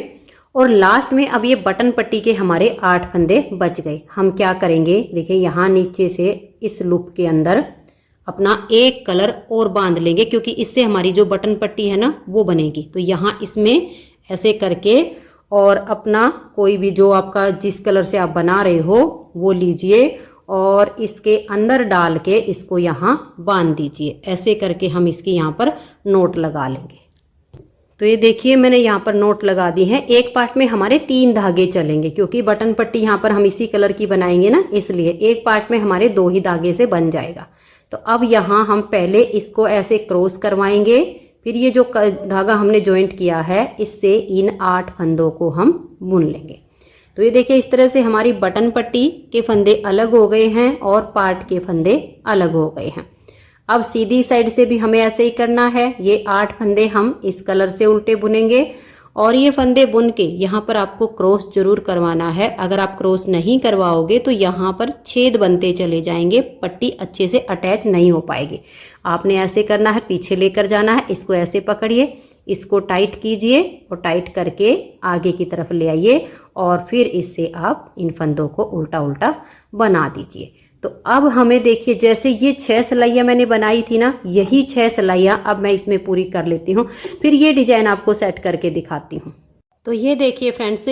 और लास्ट में अब ये बटन पट्टी के हमारे 8 फंदे बच गए। हम क्या करेंगे, देखिए यहाँ नीचे से इस लूप के अंदर अपना एक कलर और बांध लेंगे, क्योंकि इससे हमारी जो बटन पट्टी है ना वो बनेगी। तो यहाँ इसमें ऐसे करके और अपना कोई भी जो आपका जिस कलर से आप बना रहे हो वो लीजिए और इसके अंदर डाल के इसको यहाँ बांध दीजिए। ऐसे करके हम इसकी यहाँ पर नोट लगा लेंगे। तो ये देखिए, मैंने यहाँ पर नोट लगा दी है। एक पार्ट में हमारे 3 धागे चलेंगे, क्योंकि बटन पट्टी यहाँ पर हम इसी कलर की बनाएंगे ना, इसलिए एक पार्ट में हमारे 2 ही धागे से बन जाएगा। तो अब यहाँ हम पहले इसको ऐसे क्रॉस करवाएंगे, फिर ये जो धागा हमने ज्वाइंट किया है इससे इन 8 फंदों को हम बुन लेंगे। तो ये देखिए, इस तरह से हमारी बटन पट्टी के फंदे अलग हो गए हैं और पार्ट के फंदे अलग हो गए हैं। अब सीधी साइड से भी हमें ऐसे ही करना है। ये 8 फंदे हम इस कलर से उल्टे बुनेंगे और ये फंदे बुन के यहाँ पर आपको क्रॉस जरूर करवाना है। अगर आप क्रॉस नहीं करवाओगे तो यहाँ पर छेद बनते चले जाएंगे, पट्टी अच्छे से अटैच नहीं हो पाएगी। आपने ऐसे करना है, पीछे लेकर जाना है, इसको ऐसे पकड़िए, इसको टाइट कीजिए और टाइट करके आगे की तरफ ले आइए और फिर इससे आप इन फंदों को उल्टा उल्टा बना दीजिए। तो अब हमें देखिए, जैसे ये 6 सिलाइयाँ मैंने बनाई थी ना, यही 6 सिलाइयाँ अब मैं इसमें पूरी कर लेती हूँ, फिर ये डिजाइन आपको सेट करके दिखाती हूँ। तो ये देखिए फ्रेंड्स,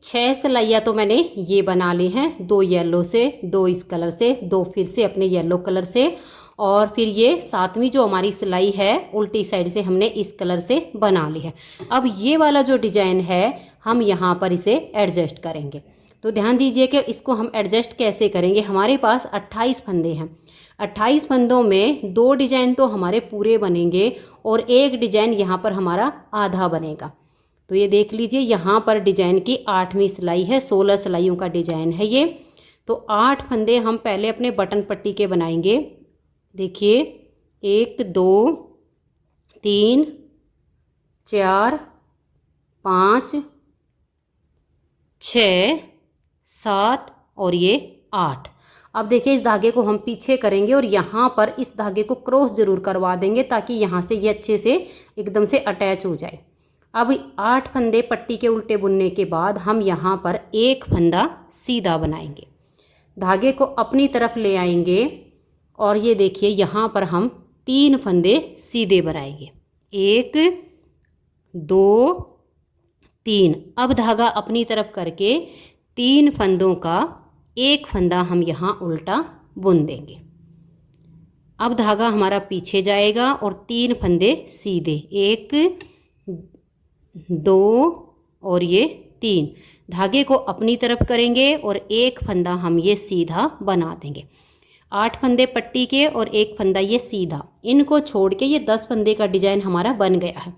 6 सिलाइयाँ तो मैंने ये बना ली हैं, 2 येलो से, 2 इस कलर से, 2 फिर से अपने येलो कलर से, और फिर ये 7वीं जो हमारी सिलाई है उल्टी साइड से हमने इस कलर से बना ली है। अब ये वाला जो डिजाइन है हम यहाँ पर इसे एडजस्ट करेंगे। तो ध्यान दीजिए कि इसको हम एडजस्ट कैसे करेंगे। हमारे पास 28 फंदे हैं, 28 फंदों में 2 डिजाइन तो हमारे पूरे बनेंगे और एक डिजाइन यहाँ पर हमारा आधा बनेगा। तो ये देख लीजिए, यहाँ पर डिजाइन की 8वीं सिलाई है, 16 सिलाइयों का डिजाइन है ये। तो 8 फंदे हम पहले अपने बटन पट्टी के बनाएंगे। देखिए 1 2 3 4 5 6 7 और ये 8। अब देखिए इस धागे को हम पीछे करेंगे और यहाँ पर इस धागे को क्रॉस जरूर करवा देंगे ताकि यहाँ से ये अच्छे से एकदम से अटैच हो जाए। अब 8 फंदे पट्टी के उल्टे बुनने के बाद हम यहाँ पर एक फंदा सीधा बनाएंगे, धागे को अपनी तरफ ले आएंगे और ये देखिए यहाँ पर हम 3 फंदे सीधे बनाएंगे, 1 2 3। अब धागा अपनी तरफ करके 3 फंदों का एक फंदा हम यहाँ उल्टा बुन देंगे। अब धागा हमारा पीछे जाएगा और 3 फंदे सीधे, 1 2 और ये 3। धागे को अपनी तरफ करेंगे और एक फंदा हम ये सीधा बना देंगे। 8 फंदे पट्टी के और एक फंदा ये सीधा, इनको छोड़ के ये 10 फंदे का डिजाइन हमारा बन गया है।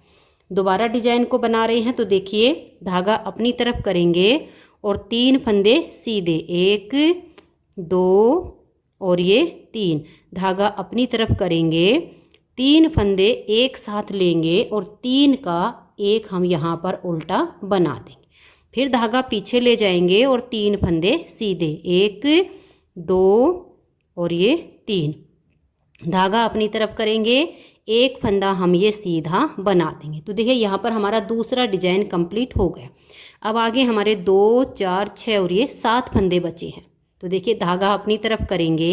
दोबारा डिजाइन को बना रहे हैं तो देखिए धागा अपनी तरफ करेंगे और 3 फंदे सीधे, 1 2 और ये 3। धागा अपनी तरफ करेंगे, 3 फंदे एक साथ लेंगे और 3 का एक हम यहाँ पर उल्टा बना देंगे। फिर धागा पीछे ले जाएंगे और 3 फंदे सीधे, 1 2 और ये 3। धागा अपनी तरफ करेंगे, एक फंदा हम ये सीधा बना देंगे। तो देखिए यहाँ पर हमारा दूसरा डिजाइन कंप्लीट हो गया। अब आगे हमारे 2 4 6 और ये 7 फंदे बचे हैं। तो देखिए धागा अपनी तरफ करेंगे,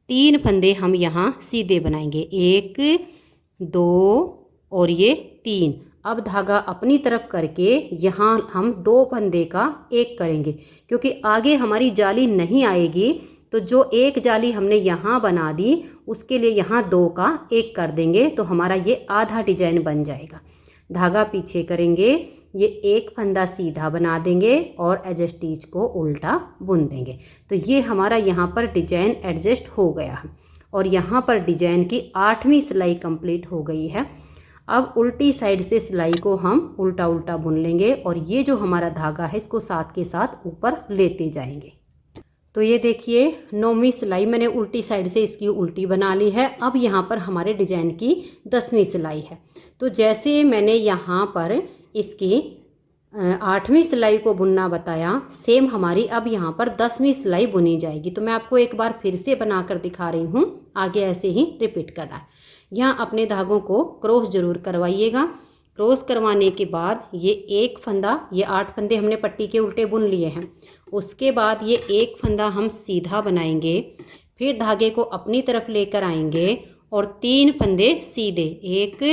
3 फंदे हम यहाँ सीधे बनाएंगे, 1 2 और ये 3। अब धागा अपनी तरफ करके यहाँ हम 2 फंदे का एक करेंगे, क्योंकि आगे हमारी जाली नहीं आएगी तो जो एक जाली हमने यहाँ बना दी उसके लिए यहाँ 2 का एक कर देंगे तो हमारा ये आधा डिजाइन बन जाएगा। धागा पीछे करेंगे, ये एक फंदा सीधा बना देंगे और एज स्टिच को उल्टा बुन देंगे। तो ये हमारा यहाँ पर डिजाइन एडजस्ट हो गया है और यहाँ पर डिजाइन की 8वीं सिलाई कंप्लीट हो गई है। अब उल्टी साइड से सिलाई को हम उल्टा उल्टा बुन लेंगे और ये जो हमारा धागा है इसको साथ के साथ ऊपर लेते जाएंगे। तो ये देखिए 9वीं सिलाई मैंने उल्टी साइड से इसकी उल्टी बना ली है। अब यहाँ पर हमारे डिजाइन की 10वीं सिलाई है। तो जैसे मैंने यहाँ पर इसकी 8वीं सिलाई को बुनना बताया, सेम हमारी अब यहाँ पर 10वीं सिलाई बुनी जाएगी। तो मैं आपको एक बार फिर से बनाकर दिखा रही हूँ, आगे ऐसे ही रिपीट करना है। यहाँ अपने धागों को क्रॉस जरूर करवाइएगा। क्रॉस करवाने के बाद ये एक फंदा, ये 8 फंदे हमने पट्टी के उल्टे बुन लिए हैं, उसके बाद ये एक फंदा हम सीधा बनाएंगे। फिर धागे को अपनी तरफ लेकर आएंगे और 3 फंदे सीधे, 1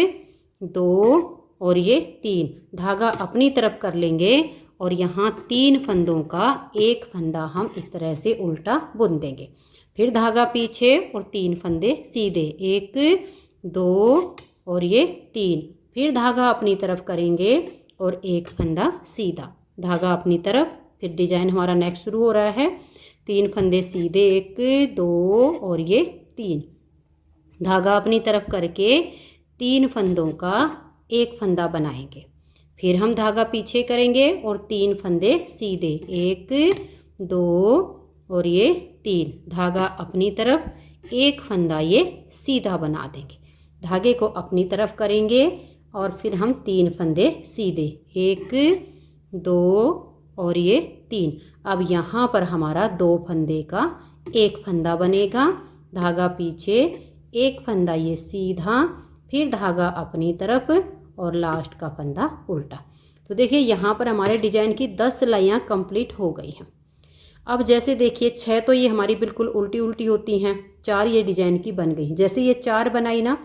2 और ये 3। धागा अपनी तरफ कर लेंगे और यहाँ 3 फंदों का एक फंदा हम इस तरह से उल्टा बुन देंगे। फिर धागा पीछे और 3 फंदे सीधे, 1 2 और ये 3। फिर धागा अपनी तरफ करेंगे और एक फंदा सीधा, धागा अपनी तरफ। फिर डिजाइन हमारा नेक्स्ट शुरू हो रहा है, 3 फंदे सीधे, 1 2 और ये 3। धागा अपनी तरफ करके 3 फंदों का एक फंदा बनाएंगे। फिर हम धागा पीछे करेंगे और 3 फंदे सीधे, 1 2 और ये 3। धागा अपनी तरफ एक फंदा ये सीधा बना देंगे। धागे को अपनी तरफ करेंगे और फिर हम 3 फंदे सीधे, 1 2 और ये 3। अब यहाँ पर हमारा 2 फंदे का एक फंदा बनेगा। धागा पीछे, एक फंदा ये सीधा, फिर धागा अपनी तरफ और लास्ट का फंदा उल्टा। तो देखिए यहाँ पर हमारे डिजाइन की 10 सिलाइयाँ कंप्लीट हो गई हैं। अब जैसे देखिए 6 तो ये हमारी बिल्कुल उल्टी उल्टी होती हैं, 4 ये डिजाइन की बन गई। जैसे ये 4 बनाई ना,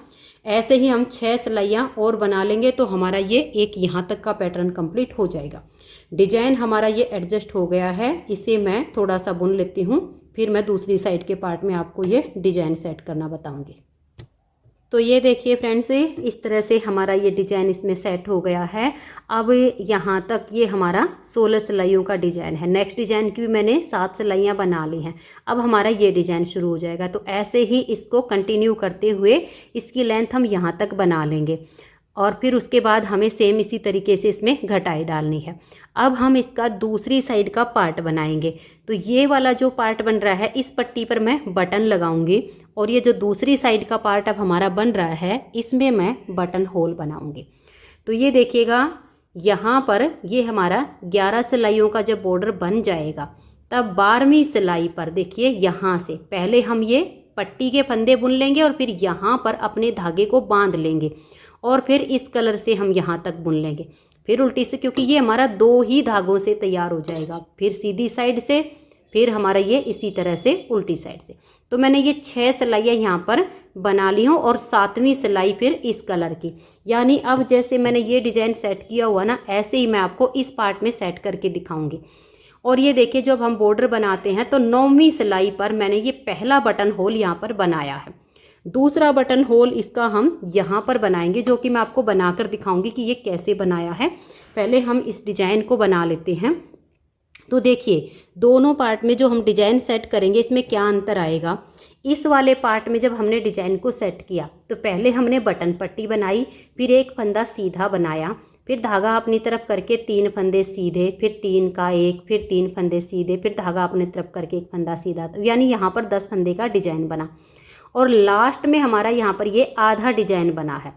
ऐसे ही हम 6 सिलाइयाँ और बना लेंगे तो हमारा ये एक यहाँ तक का पैटर्न कंप्लीट हो जाएगा। डिजाइन हमारा ये एडजस्ट हो गया है। इसे मैं थोड़ा सा बुन लेती हूँ, फिर मैं दूसरी साइड के पार्ट में आपको ये डिजाइन सेट करना बताऊँगी। तो ये देखिए फ्रेंड्स, इस तरह से हमारा ये डिजाइन इसमें सेट हो गया है। अब यहाँ तक ये हमारा 16 सिलाइयों का डिजाइन है। नेक्स्ट डिजाइन की भी मैंने 7 सिलाइयाँ बना ली हैं। अब हमारा ये डिजाइन शुरू हो जाएगा। तो ऐसे ही इसको कंटिन्यू करते हुए इसकी लेंथ हम यहाँ तक बना लेंगे और फिर उसके बाद हमें सेम इसी तरीके से इसमें घटाई डालनी है। अब हम इसका दूसरी साइड का पार्ट बनाएंगे। तो ये वाला जो पार्ट बन रहा है, इस पट्टी पर मैं बटन लगाऊंगी और ये जो दूसरी साइड का पार्ट अब हमारा बन रहा है, इसमें मैं बटन होल बनाऊंगी। तो ये देखिएगा यहाँ पर ये हमारा 11 सिलाइयों का जब बॉर्डर बन जाएगा तब 12वीं सिलाई पर देखिए यहाँ से पहले हम ये पट्टी के फंदे बुन लेंगे और फिर यहाँ पर अपने धागे को बांध लेंगे और फिर इस कलर से हम यहाँ तक बुन लेंगे, फिर उल्टी से, क्योंकि ये हमारा 2 ही धागों से तैयार हो जाएगा, फिर सीधी साइड से, फिर हमारा ये इसी तरह से उल्टी साइड से। तो मैंने ये 6 सिलाइयाँ यहाँ पर बना ली हूँ और 7वीं सिलाई फिर इस कलर की। यानी अब जैसे मैंने ये डिजाइन सेट किया हुआ ना, ऐसे ही मैं आपको इस पार्ट में सेट करके दिखाऊंगी। और ये देखिए जब हम बॉर्डर बनाते हैं तो 9वीं सिलाई पर मैंने ये पहला बटन होल यहाँ पर बनाया है। दूसरा बटन होल इसका हम यहाँ पर बनाएंगे, जो कि मैं आपको बनाकर दिखाऊंगी कि ये कैसे बनाया है। पहले हम इस डिजाइन को बना लेते हैं। तो देखिए दोनों पार्ट में जो हम डिजाइन सेट करेंगे इसमें क्या अंतर आएगा। इस वाले पार्ट में जब हमने डिजाइन को सेट किया तो पहले हमने बटन पट्टी बनाई, फिर एक फंदा सीधा बनाया, फिर धागा अपनी तरफ करके 3 फंदे सीधे, फिर 3 का 1, फिर 3 फंदे सीधे, फिर धागा अपनी तरफ करके 1 फंदा सीधा, यानी यहाँ पर 10 फंदे का डिजाइन बना। और लास्ट में हमारा यहाँ पर ये आधा डिजाइन बना है।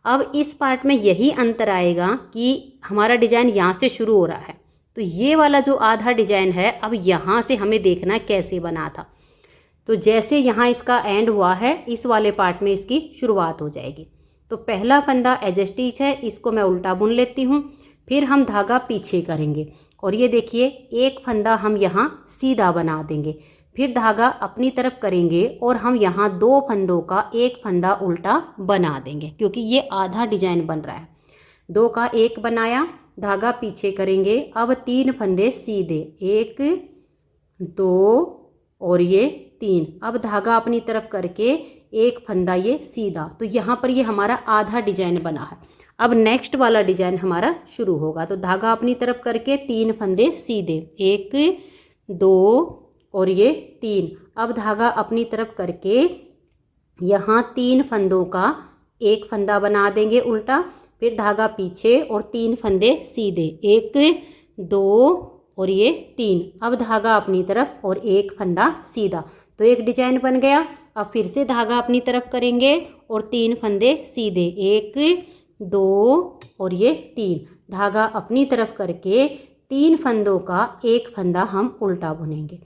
अब इस पार्ट में यही अंतर आएगा कि हमारा डिजाइन यहाँ से शुरू हो रहा है, तो ये वाला जो आधा डिजाइन है अब यहाँ से हमें देखना कैसे बना था। तो जैसे यहाँ इसका एंड हुआ है इस वाले पार्ट में इसकी शुरुआत हो जाएगी। तो पहला फंदा एज स्टिच है, इसको मैं उल्टा बुन लेती हूँ, फिर हम धागा पीछे करेंगे और ये देखिए एक फंदा हम यहाँ सीधा बना देंगे, फिर धागा अपनी तरफ करेंगे और हम यहाँ 2 फंदों का एक फंदा उल्टा बना देंगे, क्योंकि ये आधा डिजाइन बन रहा है। 2 का 1 बनाया, धागा पीछे करेंगे, अब 3 फंदे सीधे, 1 2 और ये 3, अब धागा अपनी तरफ करके एक फंदा ये सीधा। तो यहाँ पर ये हमारा आधा डिजाइन बना है। अब नेक्स्ट वाला डिजाइन हमारा शुरू होगा। तो धागा अपनी तरफ करके 3 फंदे सीधे, 1 2 और ये 3, अब धागा अपनी तरफ करके यहाँ 3 फंदों का एक फंदा बना देंगे उल्टा, फिर धागा पीछे और 3 फंदे सीधे, 1 2 और ये 3, अब धागा अपनी तरफ और एक फंदा सीधा। तो एक डिजाइन बन गया। अब फिर से धागा अपनी तरफ करेंगे और 3 फंदे सीधे, 1 2 और ये 3, धागा अपनी तरफ करके 3 फंदों का एक फंदा हम उल्टा बुनेंगे,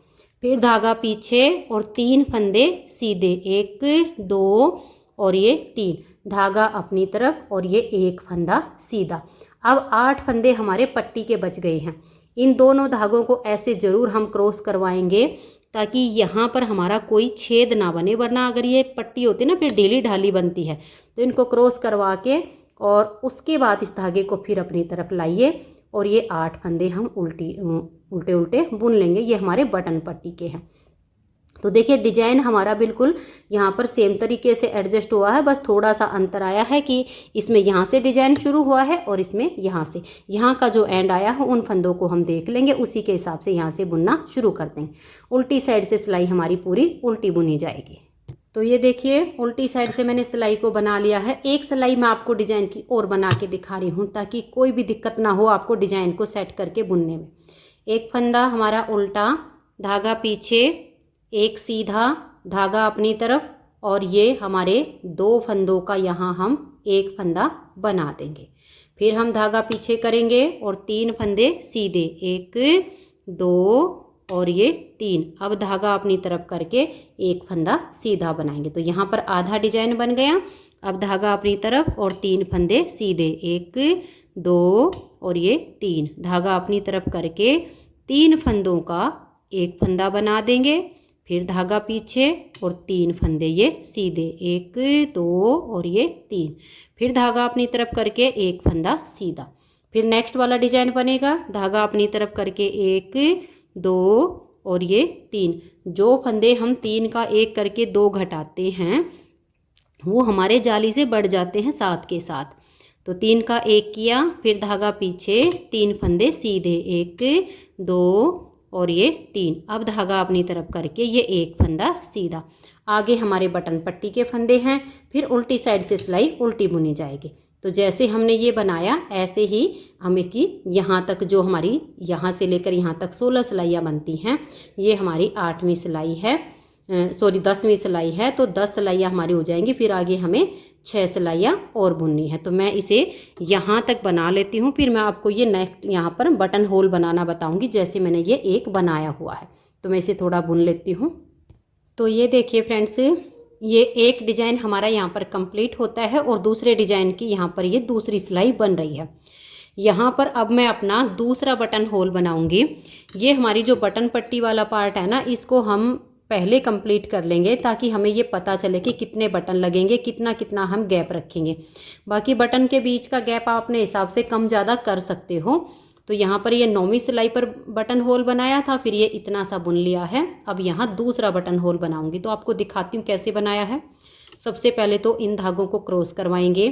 फिर धागा पीछे और 3 फंदे सीधे, 1 2 और ये 3, धागा अपनी तरफ और ये एक फंदा सीधा। अब 8 फंदे हमारे पट्टी के बच गए हैं। इन दोनों धागों को ऐसे ज़रूर हम क्रॉस करवाएंगे ताकि यहाँ पर हमारा कोई छेद ना बने, वरना अगर ये पट्टी होती है ना फिर ढीली ढाली बनती है। तो इनको क्रॉस करवा के और उसके बाद इस धागे को फिर अपनी तरफ लाइए और ये 8 फंदे हम उल्टे उल्टे बुन लेंगे। ये हमारे बटन पट्टी के हैं। तो देखिए डिजाइन हमारा बिल्कुल यहाँ पर सेम तरीके से एडजस्ट हुआ है, बस थोड़ा सा अंतर आया है कि इसमें यहाँ से डिजाइन शुरू हुआ है और इसमें यहाँ से। यहाँ का जो एंड आया है उन फंदों को हम देख लेंगे, उसी के हिसाब से यहाँ से बुनना शुरू कर देंगे। उल्टी साइड से सिलाई हमारी पूरी उल्टी बुनी जाएगी। तो ये देखिए उल्टी साइड से मैंने सिलाई को बना लिया है। एक सिलाई मैं आपको डिजाइन की और बना के दिखा रही हूँ ताकि कोई भी दिक्कत ना हो आपको डिजाइन को सेट करके बुनने में। एक फंदा हमारा उल्टा, धागा पीछे, एक सीधा, धागा अपनी तरफ और ये हमारे 2 फंदों का यहाँ हम एक फंदा बना देंगे, फिर हम धागा पीछे करेंगे और 3 फंदे सीधे, 1 2 और ये 3, अब धागा अपनी तरफ करके एक फंदा सीधा बनाएंगे। तो यहाँ पर आधा डिजाइन बन गया। अब धागा अपनी तरफ और 3 फंदे सीधे, 1 2 और ये 3, धागा अपनी तरफ करके 3 फंदों का एक फंदा बना देंगे, फिर धागा पीछे और 3 फंदे ये सीधे, 1 2 और ये 3, फिर धागा अपनी तरफ करके एक फंदा सीधा। फिर नेक्स्ट वाला डिजाइन बनेगा, धागा अपनी तरफ करके 1 2 और ये 3, जो फंदे हम 3 का 1 करके 2 घटाते हैं वो हमारे जाली से बढ़ जाते हैं साथ के साथ। तो 3 का 1 किया, फिर धागा पीछे, 3 फंदे सीधे, 1 2 और ये 3, अब धागा अपनी तरफ करके ये एक फंदा सीधा। आगे हमारे बटन पट्टी के फंदे हैं, फिर उल्टी साइड से सिलाई उल्टी बुनी जाएगी। तो जैसे हमने ये बनाया ऐसे ही हमें कि यहाँ तक जो हमारी यहाँ से लेकर यहाँ तक 16 सिलाइयाँ बनती हैं। ये हमारी 8वीं सिलाई है, 10वीं सिलाई है। तो 10 सिलाइयाँ हमारी हो जाएंगी। फिर आगे हमें 6 सिलाइयाँ और बुननी है। तो मैं इसे यहाँ तक बना लेती हूँ, फिर मैं आपको ये नेक्स्ट यहाँ पर बटन होल बनाना बताऊँगी, जैसे मैंने ये एक बनाया हुआ है। तो मैं इसे थोड़ा बुन लेती हूँ। तो ये देखिए फ्रेंड्स, ये एक डिज़ाइन हमारा यहाँ पर कंप्लीट होता है और दूसरे डिज़ाइन की यहाँ पर ये दूसरी सिलाई बन रही है। यहाँ पर अब मैं अपना दूसरा बटन होल बनाऊंगी। ये हमारी जो बटन पट्टी वाला पार्ट है ना, इसको हम पहले कंप्लीट कर लेंगे ताकि हमें ये पता चले कि कितने बटन लगेंगे, कितना कितना हम गैप रखेंगे। बाकी बटन के बीच का गैप आप अपने हिसाब से कम ज़्यादा कर सकते हो। तो यहाँ पर ये 9वीं सिलाई पर बटन होल बनाया था, फिर ये इतना सा बुन लिया है। अब यहाँ दूसरा बटन होल बनाऊंगी, तो आपको दिखाती हूँ कैसे बनाया है। सबसे पहले तो इन धागों को क्रॉस करवाएंगे।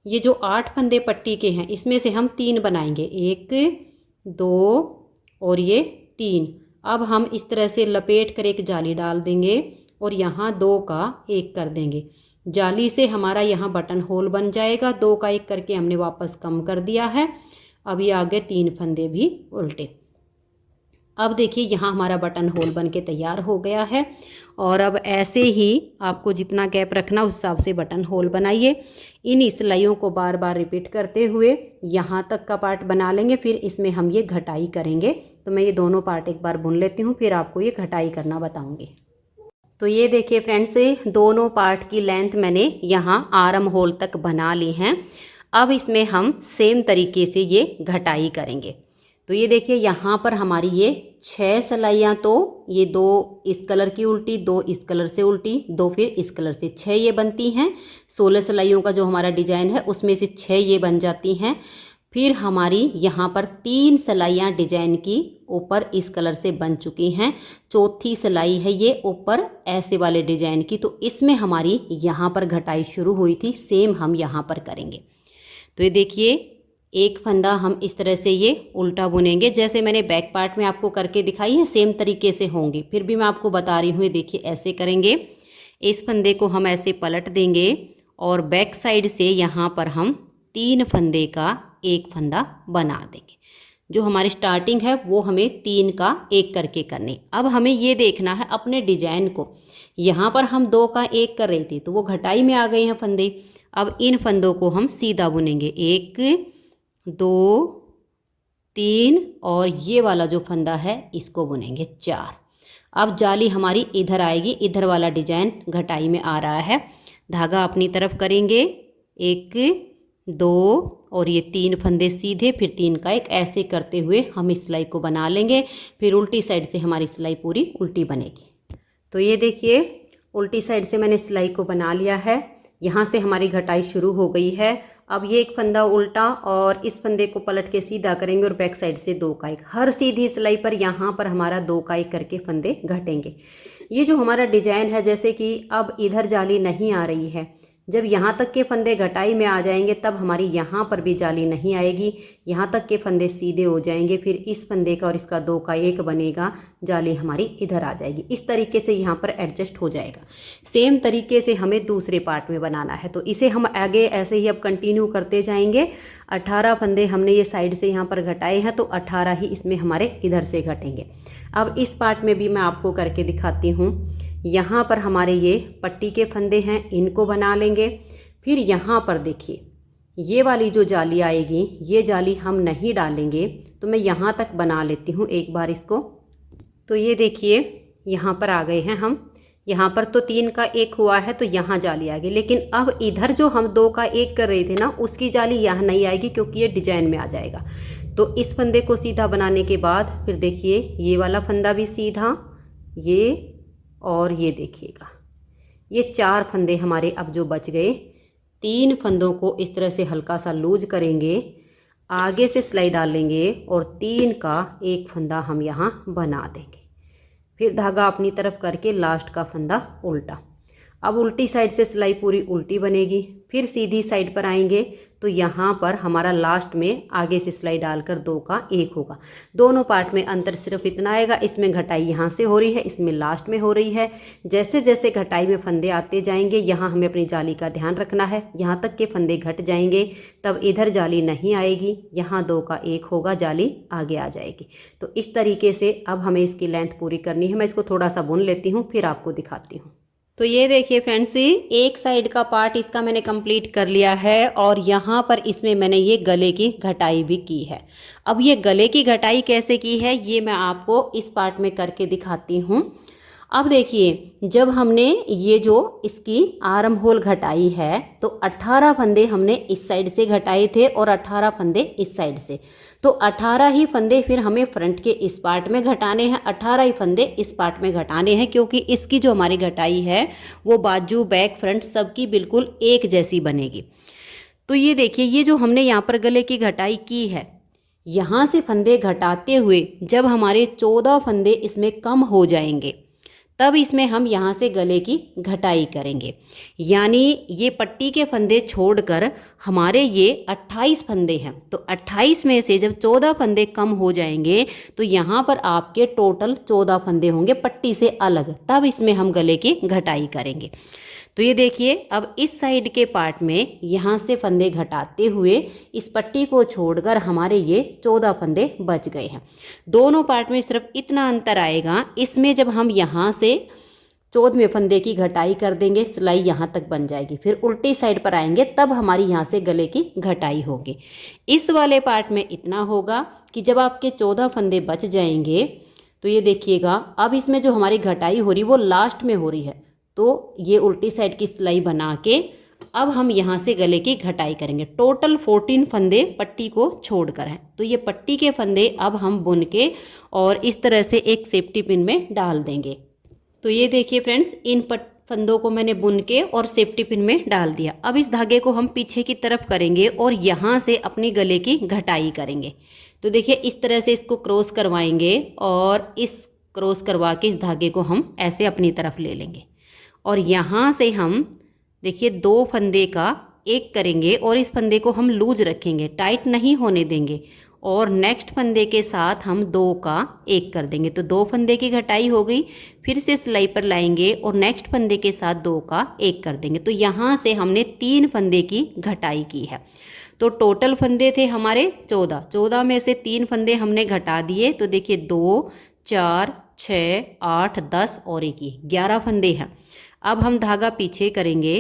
ये जो 8 फंदे पट्टी के हैं, इसमें से हम 3 बनाएंगे, 1 2 और ये 3। अब हम इस तरह से लपेट कर एक जाली डाल देंगे और यहाँ 2 का 1 कर देंगे। जाली से हमारा यहाँ बटन होल बन जाएगा। 2 का 1 करके हमने वापस कम कर दिया है। अब ये आगे 3 फंदे भी उल्टे। अब देखिए यहाँ हमारा बटन होल बन के तैयार हो गया है। और अब ऐसे ही आपको जितना गैप रखना उस हिसाब से बटन होल बनाइए। इन सिलाइयों को बार बार रिपीट करते हुए यहाँ तक का पार्ट बना लेंगे, फिर इसमें हम ये घटाई करेंगे। तो मैं ये दोनों पार्ट एक बार बुन लेती हूँ, फिर आपको ये घटाई करना बताऊँगी। तो ये देखिए फ्रेंड्स, दोनों पार्ट की लेंथ मैंने यहाँ आर्म होल तक बना ली हैं। अब इसमें हम सेम तरीके से ये घटाई करेंगे। तो ये देखिए यहाँ पर हमारी ये 6 सिलाइयाँ, तो ये 2 इस कलर की उल्टी, 2 इस कलर से उल्टी, 2 फिर इस कलर से, 6 ये बनती हैं। 16 सिलाइयों का जो हमारा डिजाइन है उसमें से 6 ये बन जाती हैं। फिर हमारी यहाँ पर 3 सिलाइयाँ डिजाइन की ऊपर इस कलर से बन चुकी हैं। चौथी सिलाई है ये ऊपर ऐसे वाले डिजाइन की, तो इसमें हमारी यहाँ पर घटाई शुरू हुई थी, सेम हम यहाँ पर करेंगे। तो ये देखिए एक फंदा हम इस तरह से ये उल्टा बुनेंगे, जैसे मैंने बैक पार्ट में आपको करके दिखाई है सेम तरीके से होंगी। फिर भी मैं आपको बता रही हूँ, ये देखिए ऐसे करेंगे। इस फंदे को हम ऐसे पलट देंगे और बैक साइड से यहाँ पर हम 3 फंदे का एक फंदा बना देंगे। जो हमारी स्टार्टिंग है वो हमें 3 का 1 करके करनी। अब हमें ये देखना है अपने डिजाइन को। यहाँ पर हम 2 का 1 कर रहे थे, तो वो घटाई में आ गए हैं फंदे। अब इन फंदों को हम सीधा बुनेंगे, 1 2 3 और ये वाला जो फंदा है इसको बुनेंगे 4। अब जाली हमारी इधर आएगी, इधर वाला डिजाइन घटाई में आ रहा है। धागा अपनी तरफ करेंगे, 1 2 और ये 3 फंदे सीधे, फिर 3 का 1 ऐसे करते हुए हम इस सिलाई को बना लेंगे। फिर उल्टी साइड से हमारी सिलाई पूरी उल्टी बनेगी। तो ये देखिए उल्टी साइड से मैंने सिलाई को बना लिया है। यहाँ से हमारी घटाई शुरू हो गई है। अब ये एक फंदा उल्टा और इस फंदे को पलट के सीधा करेंगे और बैक साइड से 2 का 1। हर सीधी सिलाई पर यहाँ पर हमारा 2 का 1 करके फंदे घटेंगे। ये जो हमारा डिजाइन है, जैसे कि अब इधर जाली नहीं आ रही है, जब यहाँ तक के फंदे घटाई में आ जाएंगे तब हमारी यहाँ पर भी जाली नहीं आएगी। यहाँ तक के फंदे सीधे हो जाएंगे, फिर इस फंदे का और इसका 2 का 1 बनेगा, जाली हमारी इधर आ जाएगी। इस तरीके से यहाँ पर एडजस्ट हो जाएगा। सेम तरीके से हमें दूसरे पार्ट में बनाना है, तो इसे हम आगे ऐसे ही अब कंटिन्यू करते जाएंगे। 18 फंदे हमने ये साइड से यहाँ पर घटाए हैं, तो 18 ही इसमें हमारे इधर से घटेंगे। अब इस पार्ट में भी मैं आपको करके दिखाती हूँ। यहाँ पर हमारे ये पट्टी के फंदे हैं, इनको बना लेंगे। फिर यहाँ पर देखिए ये वाली जो जाली आएगी, ये जाली हम नहीं डालेंगे, तो मैं यहाँ तक बना लेती हूँ एक बार इसको। तो ये देखिए यहाँ पर आ गए हैं हम। यहाँ पर तो 3 का 1 हुआ है, तो यहाँ जाली आ गई। लेकिन अब इधर जो हम 2 का 1 कर रहे थे ना, उसकी जाली यहाँ नहीं आएगी क्योंकि ये डिजाइन में आ जाएगा। तो इस फंदे को सीधा बनाने के बाद फिर देखिए ये वाला फंदा भी सीधा, ये और ये देखिएगा ये 4 फंदे हमारे अब जो बच गए। 3 फंदों को इस तरह से हल्का सा लूज करेंगे, आगे से सिलाई डालेंगे और 3 का 1 फंदा हम यहाँ बना देंगे। फिर धागा अपनी तरफ करके लास्ट का फंदा उल्टा। अब उल्टी साइड से सिलाई पूरी उल्टी बनेगी। फिर सीधी साइड पर आएंगे तो यहाँ पर हमारा लास्ट में आगे से सिलाई डालकर 2 का 1 होगा। दोनों पार्ट में अंतर सिर्फ इतना आएगा, इसमें घटाई यहाँ से हो रही है, इसमें लास्ट में हो रही है। जैसे जैसे घटाई में फंदे आते जाएंगे, यहाँ हमें अपनी जाली का ध्यान रखना है। यहाँ तक के फंदे घट जाएंगे तब इधर जाली नहीं आएगी, यहाँ 2 का 1 होगा, जाली आगे आ जाएगी। तो इस तरीके से अब हमें इसकी लेंथ पूरी करनी है। मैं इसको थोड़ा सा बुन लेती हूँ, फिर आपको दिखाती हूँ। तो ये देखिए फ्रेंड्स, एक साइड का पार्ट इसका मैंने कंप्लीट कर लिया है और यहाँ पर इसमें मैंने ये गले की घटाई भी की है। अब ये गले की घटाई कैसे की है ये मैं आपको इस पार्ट में करके दिखाती हूँ। अब देखिए, जब हमने ये जो इसकी आर्म होल घटाई है तो 18 फंदे हमने इस साइड से घटाए थे और 18 फंदे इस साइड से। तो 18 ही फंदे फिर हमें फ्रंट के इस पार्ट में घटाने हैं, 18 ही फंदे इस पार्ट में घटाने हैं, क्योंकि इसकी जो हमारी घटाई है वो बाजू बैक फ्रंट सबकी बिल्कुल एक जैसी बनेगी। तो ये देखिए, ये जो हमने यहाँ पर गले की घटाई की है, यहाँ से फंदे घटाते हुए जब हमारे 14 फंदे इसमें कम हो जाएंगे तब इसमें हम यहाँ से गले की घटाई करेंगे। यानी ये पट्टी के फंदे छोड़कर हमारे ये 28 फंदे हैं, तो 28 में से जब 14 फंदे कम हो जाएंगे तो यहाँ पर आपके टोटल 14 फंदे होंगे पट्टी से अलग, तब इसमें हम गले की घटाई करेंगे। तो ये देखिए, अब इस साइड के पार्ट में यहाँ से फंदे घटाते हुए इस पट्टी को छोड़कर हमारे ये 14 फंदे बच गए हैं। दोनों पार्ट में सिर्फ इतना अंतर आएगा, इसमें जब हम यहाँ से 14वें फंदे की घटाई कर देंगे, सिलाई यहाँ तक बन जाएगी, फिर उल्टी साइड पर आएंगे तब हमारी यहाँ से गले की घटाई होगी। इस वाले पार्ट में इतना होगा कि जब आपके 14 फंदे बच जाएंगे तो ये देखिएगा, अब इसमें जो हमारी घटाई हो रही वो लास्ट में हो रही है, तो ये उल्टी साइड की सिलाई बना के अब हम यहाँ से गले की घटाई करेंगे। टोटल 14 फंदे पट्टी को छोड़कर हैं, तो ये पट्टी के फंदे अब हम बुन के और इस तरह से एक सेफ्टी पिन में डाल देंगे। तो ये देखिए फ्रेंड्स, इन फंदों को मैंने बुन के और सेफ्टी पिन में डाल दिया। अब इस धागे को हम पीछे की तरफ करेंगे और यहाँ से अपनी गले की घटाई करेंगे। तो देखिए, इस तरह से इसको क्रॉस करवाएंगे और इस क्रॉस करवा के इस धागे को हम ऐसे अपनी तरफ ले लेंगे और यहाँ से हम देखिए 2 फंदे का एक करेंगे और इस फंदे को हम लूज रखेंगे, टाइट नहीं होने देंगे, और नेक्स्ट फंदे के साथ हम 2 का एक कर देंगे। तो 2 फंदे की घटाई हो गई, फिर से सिलाई पर लाएंगे और नेक्स्ट फंदे के साथ 2 का एक कर देंगे। तो यहाँ से हमने 3 फंदे की घटाई की है। तो टोटल फंदे थे हमारे 14 में से 3 फंदे हमने घटा दिए। तो देखिए 2, 4, 6, 8, 10 और 1 11 फंदे हैं। अब हम धागा पीछे करेंगे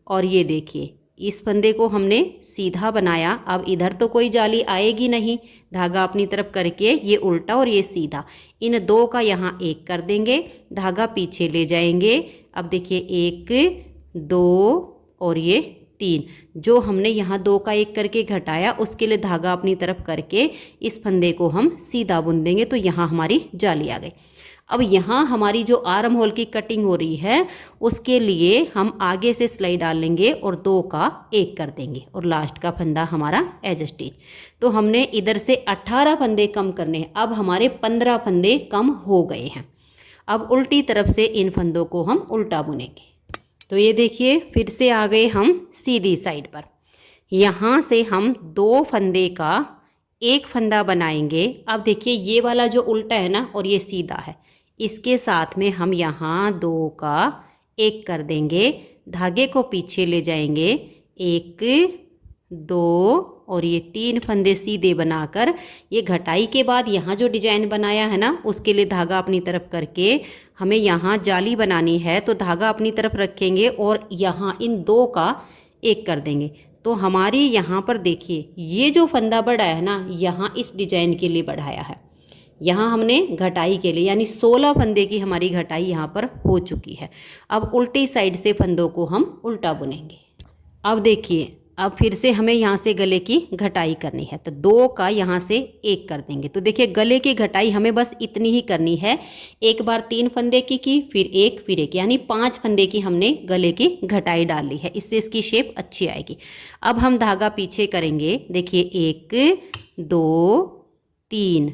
और ये देखिए, इस फंदे को हमने सीधा बनाया। अब इधर तो कोई जाली आएगी नहीं, धागा अपनी तरफ करके ये उल्टा और ये सीधा, इन 2 का यहाँ एक कर देंगे, धागा पीछे ले जाएंगे। अब देखिए 1, 2 और ये 3, जो हमने यहाँ 2 का एक करके घटाया उसके लिए धागा अपनी तरफ करके इस फंदे को हम सीधा बुन देंगे। तो यहाँ हमारी जाली आ गई। अब यहाँ हमारी जो आर्म होल की कटिंग हो रही है उसके लिए हम आगे से सिलाई डाल लेंगे और 2 का एक कर देंगे और लास्ट का फंदा हमारा एज स्टिच। तो हमने इधर से 18 फंदे कम करने हैं, अब हमारे 15 फंदे कम हो गए हैं। अब उल्टी तरफ से इन फंदों को हम उल्टा बुनेंगे। तो ये देखिए, फिर से आ गए हम सीधी साइड पर। यहाँ से हम 2 फंदे का एक फंदा बनाएंगे। अब देखिए, ये वाला जो उल्टा है ना और ये सीधा है, इसके साथ में हम यहाँ 2 का एक कर देंगे, धागे को पीछे ले जाएंगे, 1, 2 और ये 3 फंदे सीधे बनाकर ये घटाई के बाद यहाँ जो डिजाइन बनाया है ना उसके लिए धागा अपनी तरफ करके हमें यहाँ जाली बनानी है। तो धागा अपनी तरफ रखेंगे और यहाँ इन 2 का एक कर देंगे। तो हमारी यहाँ पर देखिए, ये जो फंदा बढ़ा है ना, यहाँ इस डिजाइन के लिए बढ़ाया है, यहाँ हमने घटाई के लिए, यानी 16 फंदे की हमारी घटाई यहाँ पर हो चुकी है। अब उल्टी साइड से फंदों को हम उल्टा बुनेंगे। अब देखिए, अब फिर से हमें यहाँ से गले की घटाई करनी है, तो 2 का यहाँ से एक कर देंगे। तो देखिए, गले की घटाई हमें बस इतनी ही करनी है। एक बार 3 फंदे की, फिर एक, यानी 5 फंदे की हमने गले की घटाई डाल ली है, इससे इसकी शेप अच्छी आएगी। अब हम धागा पीछे करेंगे, देखिए 1, 2, 3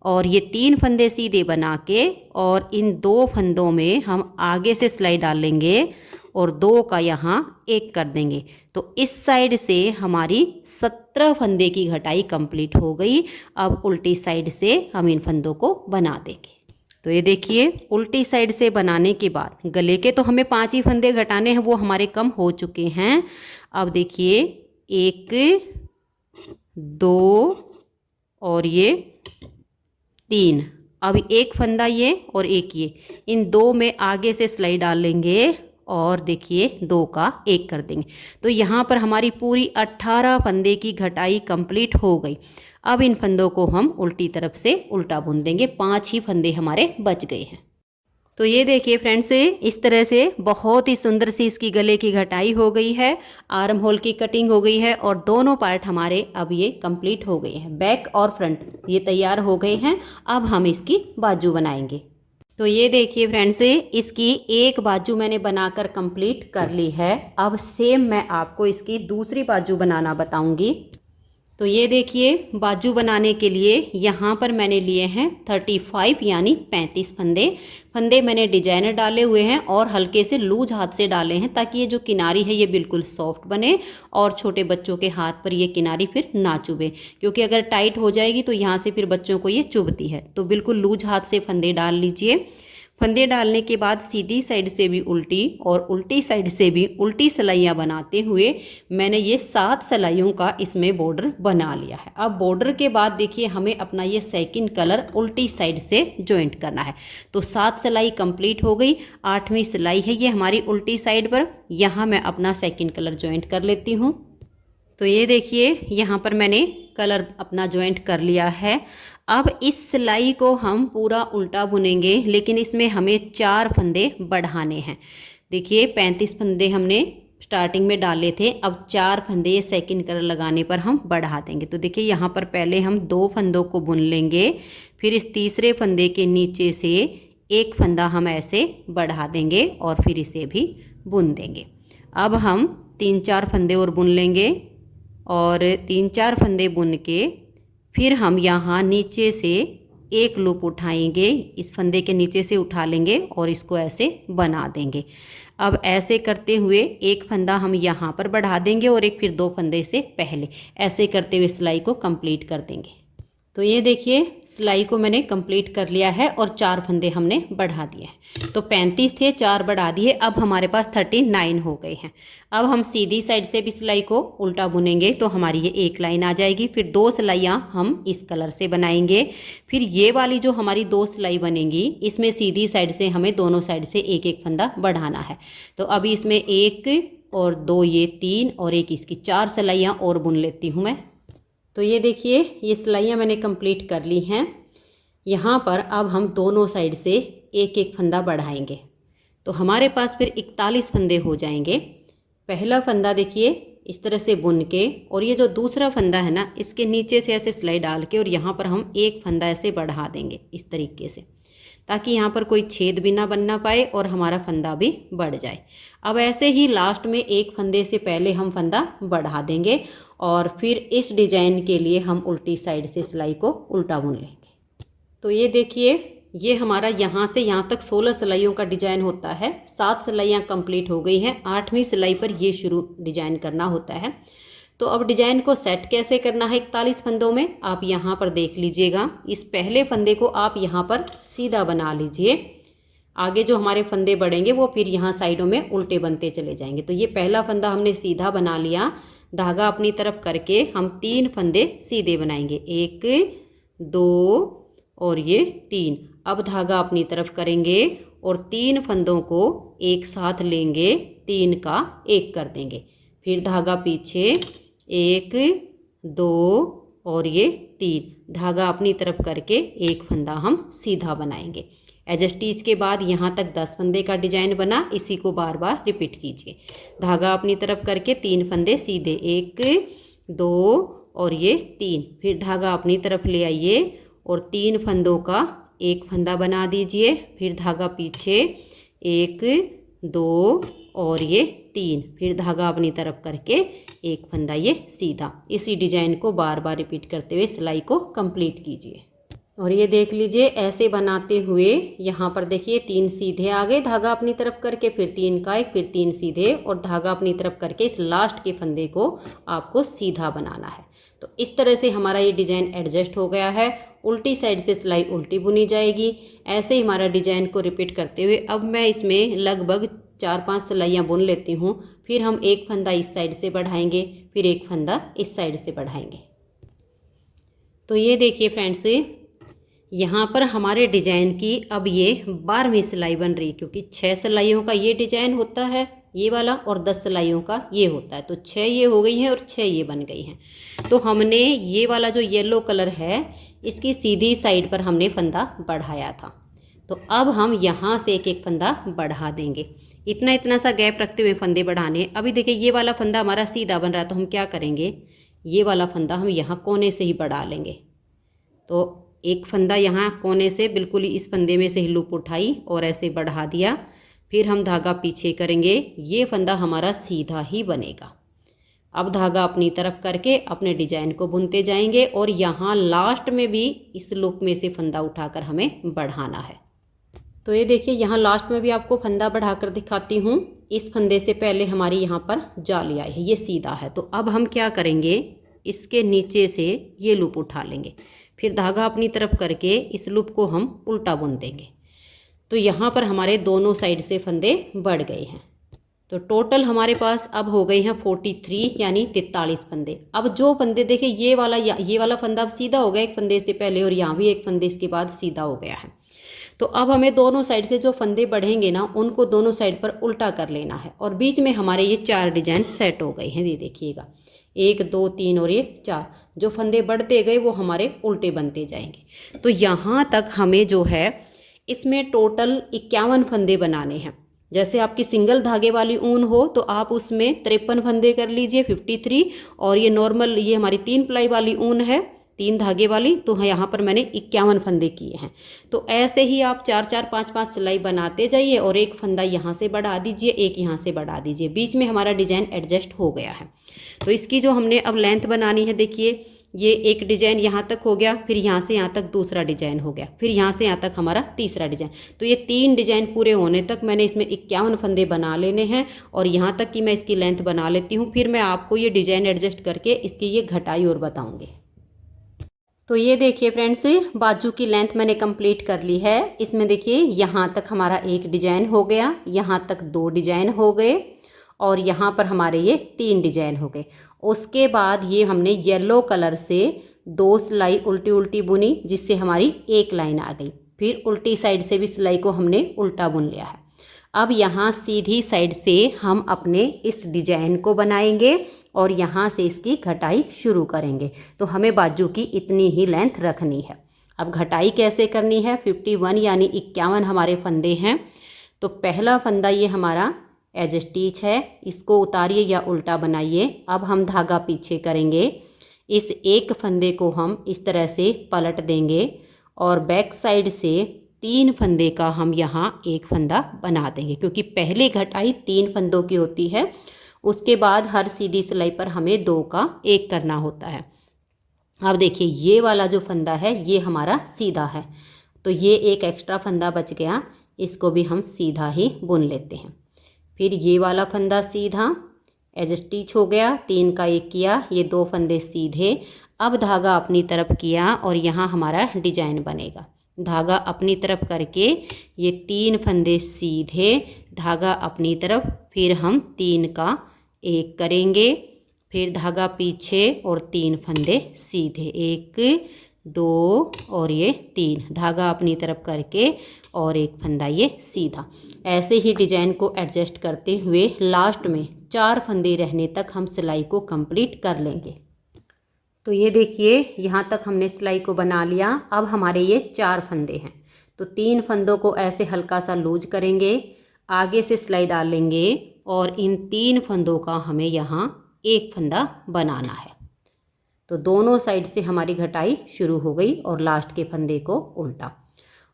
और ये 3 फंदे सीधे बना के और इन 2 फंदों में हम आगे से सिलाई डाल लेंगे और 2 का यहाँ एक कर देंगे। तो इस साइड से हमारी 17 फंदे की घटाई कंप्लीट हो गई। अब उल्टी साइड से हम इन फंदों को बना देंगे। तो ये देखिए, उल्टी साइड से बनाने के बाद गले के तो हमें 5 ही फंदे घटाने हैं, वो हमारे कम हो चुके हैं। अब देखिए 1, 2 और ये 3, अब एक फंदा ये और एक ये, इन 2 में आगे से सिलाई डाल लेंगे और देखिए 2 का 1 कर देंगे। तो यहाँ पर हमारी पूरी 18 फंदे की घटाई कंप्लीट हो गई। अब इन फंदों को हम उल्टी तरफ से उल्टा बुन देंगे। 5 ही फंदे हमारे बच गए हैं। तो ये देखिए फ्रेंड्स, इस तरह से बहुत ही सुंदर सी इसकी गले की घटाई हो गई है, आर्म होल की कटिंग हो गई है और दोनों पार्ट हमारे अब ये कंप्लीट हो गए हैं। बैक और फ्रंट ये तैयार हो गए हैं। अब हम इसकी बाजू बनाएंगे। तो ये देखिए फ्रेंड्स, इसकी एक बाजू मैंने बनाकर कंप्लीट कर ली है। अब सेम मैं आपको इसकी दूसरी बाजू बनाना बताऊंगी। तो ये देखिए, बाजू बनाने के लिए यहाँ पर मैंने लिए हैं 35 यानी 35 फंदे मैंने डिजाइनर डाले हुए हैं और हल्के से लूज हाथ से डाले हैं, ताकि ये जो किनारी है ये बिल्कुल सॉफ्ट बने और छोटे बच्चों के हाथ पर ये किनारी फिर ना चुभे, क्योंकि अगर टाइट हो जाएगी तो यहाँ से फिर बच्चों को ये चुभती है। तो बिल्कुल लूज हाथ से फंदे डाल लीजिए। फंदे डालने के बाद सीधी साइड से भी उल्टी और उल्टी साइड से भी उल्टी सिलाइयाँ बनाते हुए मैंने ये 7 सिलाइयों का इसमें बॉर्डर बना लिया है। अब बॉर्डर के बाद देखिए हमें अपना ये सेकंड कलर उल्टी साइड से जॉइंट करना है। तो 7 सिलाई कंप्लीट हो गई। 8वीं सिलाई है ये हमारी उल्टी साइड पर। यहाँ मैं अपना सेकंड कलर जॉइंट कर लेती हूँ। तो ये देखिए, यहाँ पर मैंने कलर अपना जॉइंट कर लिया है। अब इस सिलाई को हम पूरा उल्टा बुनेंगे, लेकिन इसमें हमें 4 फंदे बढ़ाने हैं। देखिए 35 फंदे हमने स्टार्टिंग में डाले थे, अब 4 फंदे ये सेकंड कलर लगाने पर हम बढ़ा देंगे। तो देखिए यहाँ पर पहले हम 2 फंदों को बुन लेंगे, फिर इस तीसरे फंदे के नीचे से एक फंदा हम ऐसे बढ़ा देंगे और फिर इसे भी बुन देंगे। अब हम 3-4 फंदे और बुन लेंगे और 3-4 फंदे बुन के फिर हम यहाँ नीचे से एक लूप उठाएंगे, इस फंदे के नीचे से उठा लेंगे और इसको ऐसे बना देंगे। अब ऐसे करते हुए एक फंदा हम यहाँ पर बढ़ा देंगे और एक फिर 2 फंदे से पहले, ऐसे करते हुए सिलाई को कंप्लीट कर देंगे। तो ये देखिए, सिलाई को मैंने कंप्लीट कर लिया है और 4 फंदे हमने बढ़ा दिए हैं। तो 35 थे, 4 बढ़ा दिए, अब हमारे पास 39 हो गए हैं। अब हम सीधी साइड से भी सिलाई को उल्टा बुनेंगे तो हमारी ये एक लाइन आ जाएगी। फिर 2 सिलाइयाँ हम इस कलर से बनाएंगे। फिर ये वाली जो हमारी 2 सिलाई बनेंगी, इसमें सीधी साइड से हमें दोनों साइड से एक एक फंदा बढ़ाना है। तो अभी इसमें 1 और 2 ये 3 और एक इसकी 4 सिलाइयाँ और बुन लेती हूँ मैं। तो ये देखिए, ये सिलाइयाँ मैंने कंप्लीट कर ली हैं। यहाँ पर अब हम दोनों साइड से एक एक फंदा बढ़ाएंगे तो हमारे पास फिर 41 फंदे हो जाएंगे। पहला फंदा देखिए इस तरह से बुन के, और ये जो दूसरा फंदा है ना, इसके नीचे से ऐसे सिलाई डाल के और यहाँ पर हम एक फंदा ऐसे बढ़ा देंगे इस तरीके से, ताकि यहाँ पर कोई छेद भी ना बनना पाए और हमारा फंदा भी बढ़ जाए। अब ऐसे ही लास्ट में एक फंदे से पहले हम फंदा बढ़ा देंगे और फिर इस डिजाइन के लिए हम उल्टी साइड से सिलाई को उल्टा बुन लेंगे। तो ये देखिए, ये हमारा यहाँ से यहाँ तक 16 सिलाइयों का डिजाइन होता है। 7 सिलाइयाँ कंप्लीट हो गई हैं, 8वीं सिलाई पर ये शुरू डिजाइन करना होता है। तो अब डिजाइन को सेट कैसे करना है 41 फंदों में, आप यहाँ पर देख लीजिएगा। इस पहले फंदे को आप यहाँ पर सीधा बना लीजिए, आगे जो हमारे फंदे बढ़ेंगे वो फिर यहाँ साइडों में उल्टे बनते चले जाएंगे। तो ये पहला फंदा हमने सीधा बना लिया, धागा अपनी तरफ करके हम 3 फंदे सीधे बनाएंगे, 1 2 और ये 3। अब धागा अपनी तरफ करेंगे और 3 फंदों को एक साथ लेंगे, 3 का 1 कर देंगे, फिर धागा पीछे 1 2 और ये 3, धागा अपनी तरफ करके एक फंदा हम सीधा बनाएंगे। एज स्टिच के बाद यहाँ तक 10 फंदे का डिजाइन बना, इसी को बार बार रिपीट कीजिए। धागा अपनी तरफ करके 3 फंदे सीधे, 1 2 और ये 3, फिर धागा अपनी तरफ ले आइए और 3 फंदों का एक फंदा बना दीजिए, फिर धागा पीछे 1 2 और ये 3, फिर धागा अपनी तरफ करके एक फंदा ये सीधा। इसी डिजाइन को बार बार रिपीट करते हुए सिलाई को कंप्लीट कीजिए। और ये देख लीजिए, ऐसे बनाते हुए यहाँ पर देखिए 3 सीधे आ गए, धागा अपनी तरफ करके फिर 3 का 1, फिर 3 सीधे और धागा अपनी तरफ करके इस लास्ट के फंदे को आपको सीधा बनाना है। तो इस तरह से हमारा ये डिजाइन एडजस्ट हो गया है। उल्टी साइड से सिलाई उल्टी बुनी जाएगी। ऐसे ही हमारा डिजाइन को रिपीट करते हुए अब मैं इसमें लगभग 4-5 सिलाइयाँ बुन लेती हूँ, फिर हम एक फंदा इस साइड से बढ़ाएंगे, फिर एक फंदा इस साइड से बढ़ाएंगे। तो ये देखिए फ्रेंड्स, यहाँ पर हमारे डिजाइन की अब ये 12वीं सिलाई बन रही, क्योंकि 6 सिलाइयों का ये डिजाइन होता है ये वाला, और 10 सिलाइयों का ये होता है। तो 6 ये हो गई हैं और 6 ये बन गई हैं। तो हमने ये वाला जो येलो कलर है इसकी सीधी साइड पर हमने फंदा बढ़ाया था, तो अब हम यहाँ से एक एक फंदा बढ़ा देंगे। इतना इतना सा गैप रखते हुए फंदे बढ़ाने। अभी देखिए ये वाला फंदा हमारा सीधा बन रहा है, तो हम क्या करेंगे, ये वाला फंदा हम यहाँ कोने से ही बढ़ा लेंगे। तो एक फंदा यहाँ कोने से बिल्कुल ही इस फंदे में से ही लूप उठाई और ऐसे बढ़ा दिया, फिर हम धागा पीछे करेंगे, ये फंदा हमारा सीधा ही बनेगा। अब धागा अपनी तरफ करके अपने डिजाइन को बुनते जाएंगे और यहाँ लास्ट में भी इस लूप में से फंदा उठाकर हमें बढ़ाना है। तो ये देखिए यहाँ लास्ट में भी आपको फंदा बढ़ाकर दिखाती हूँ। इस फंदे से पहले हमारी यहाँ पर जाली आई है, ये सीधा है। तो अब हम क्या करेंगे, इसके नीचे से ये लूप उठा लेंगे, फिर धागा अपनी तरफ करके इस लूप को हम उल्टा बुन देंगे। तो यहाँ पर हमारे दोनों साइड से फंदे बढ़ गए हैं। तो टोटल हमारे पास अब हो गए हैं 43 यानी 43 फंदे। अब जो फंदे देखिए ये वाला फंदा अब सीधा हो गया एक फंदे से पहले, और यहाँ भी एक फंदे इसके बाद सीधा हो गया है। तो अब हमें दोनों साइड से जो फंदे बढ़ेंगे ना उनको दोनों साइड पर उल्टा कर लेना है, और बीच में हमारे ये 4 डिजाइन सेट हो गए हैं। ये देखिएगा 1 2 3 और ये 4 जो फंदे बढ़ते गए वो हमारे उल्टे बनते जाएंगे। तो यहाँ तक हमें जो है इसमें टोटल 51 फंदे बनाने हैं। जैसे आपकी सिंगल धागे वाली ऊन हो तो आप उसमें 53 फंदे कर लीजिए 53, और ये नॉर्मल ये हमारी 3 प्लाई वाली ऊन है 3 धागे वाली, तो यहाँ पर मैंने 51 फंदे किए हैं। तो ऐसे ही आप 4 4 5 5 सिलाई बनाते जाइए और एक फंदा यहाँ से बढ़ा दीजिए, एक यहाँ से बढ़ा दीजिए। बीच में हमारा डिजाइन एडजस्ट हो गया है। तो इसकी जो हमने अब लेंथ बनानी है, देखिए ये एक डिजाइन यहाँ तक हो गया, फिर यहाँ से यहाँ तक दूसरा डिजाइन हो गया, फिर यहाँ से यहाँ तक हमारा तीसरा डिजाइन। तो ये 3 डिजाइन पूरे होने तक मैंने इसमें 51 फंदे बना लेने हैं, और यहाँ तक कि मैं इसकी लेंथ बना लेती हूँ। फिर मैं आपको ये डिजाइन एडजस्ट करके इसकी ये घटाई और बताऊँगी। तो ये देखिए फ्रेंड्स, बाजू की लेंथ मैंने कंप्लीट कर ली है। इसमें देखिए यहाँ तक हमारा एक डिजाइन हो गया, यहाँ तक 2 डिजाइन हो गए, और यहाँ पर हमारे ये 3 डिजाइन हो गए। उसके बाद ये हमने येलो कलर से 2 सिलाई उल्टी उल्टी बुनी, जिससे हमारी एक लाइन आ गई। फिर उल्टी साइड से भी सिलाई को हमने उल्टा बुन लिया है। अब यहाँ सीधी साइड से हम अपने इस डिजाइन को बनाएंगे और यहाँ से इसकी घटाई शुरू करेंगे। तो हमें बाजू की इतनी ही लेंथ रखनी है। अब घटाई कैसे करनी है, 51 यानी 51 हमारे फंदे हैं। तो पहला फंदा ये हमारा एज स्टिच है, इसको उतारिए या उल्टा बनाइए। अब हम धागा पीछे करेंगे, इस एक फंदे को हम इस तरह से पलट देंगे और बैक साइड से 3 फंदे का हम यहाँ एक फंदा बना देंगे, क्योंकि पहली घटाई 3 फंदों की होती है। उसके बाद हर सीधी सिलाई पर हमें 2 का 1 करना होता है। अब देखिए ये वाला जो फंदा है ये हमारा सीधा है, तो ये एक एक्स्ट्रा फंदा बच गया, इसको भी हम सीधा ही बुन लेते हैं। फिर ये वाला फंदा सीधा एज स्टिच हो गया, 3 का 1 किया, ये 2 फंदे सीधे। अब धागा अपनी तरफ किया और यहाँ हमारा डिजाइन बनेगा। धागा अपनी तरफ करके ये 3 फंदे सीधे, धागा अपनी तरफ, फिर हम 3 का 1 करेंगे, फिर धागा पीछे और 3 फंदे सीधे, 1 2 और ये 3, धागा अपनी तरफ करके और एक फंदा ये सीधा। ऐसे ही डिजाइन को एडजस्ट करते हुए लास्ट में 4 फंदे रहने तक हम सिलाई को कंप्लीट कर लेंगे। तो ये देखिए यहाँ तक हमने सिलाई को बना लिया। अब हमारे ये 4 फंदे हैं, तो 3 फंदों को ऐसे हल्का सा लूज करेंगे, आगे से सिलाई डालेंगे और इन 3 फंदों का हमें यहाँ एक फंदा बनाना है। तो दोनों साइड से हमारी घटाई शुरू हो गई और लास्ट के फंदे को उल्टा,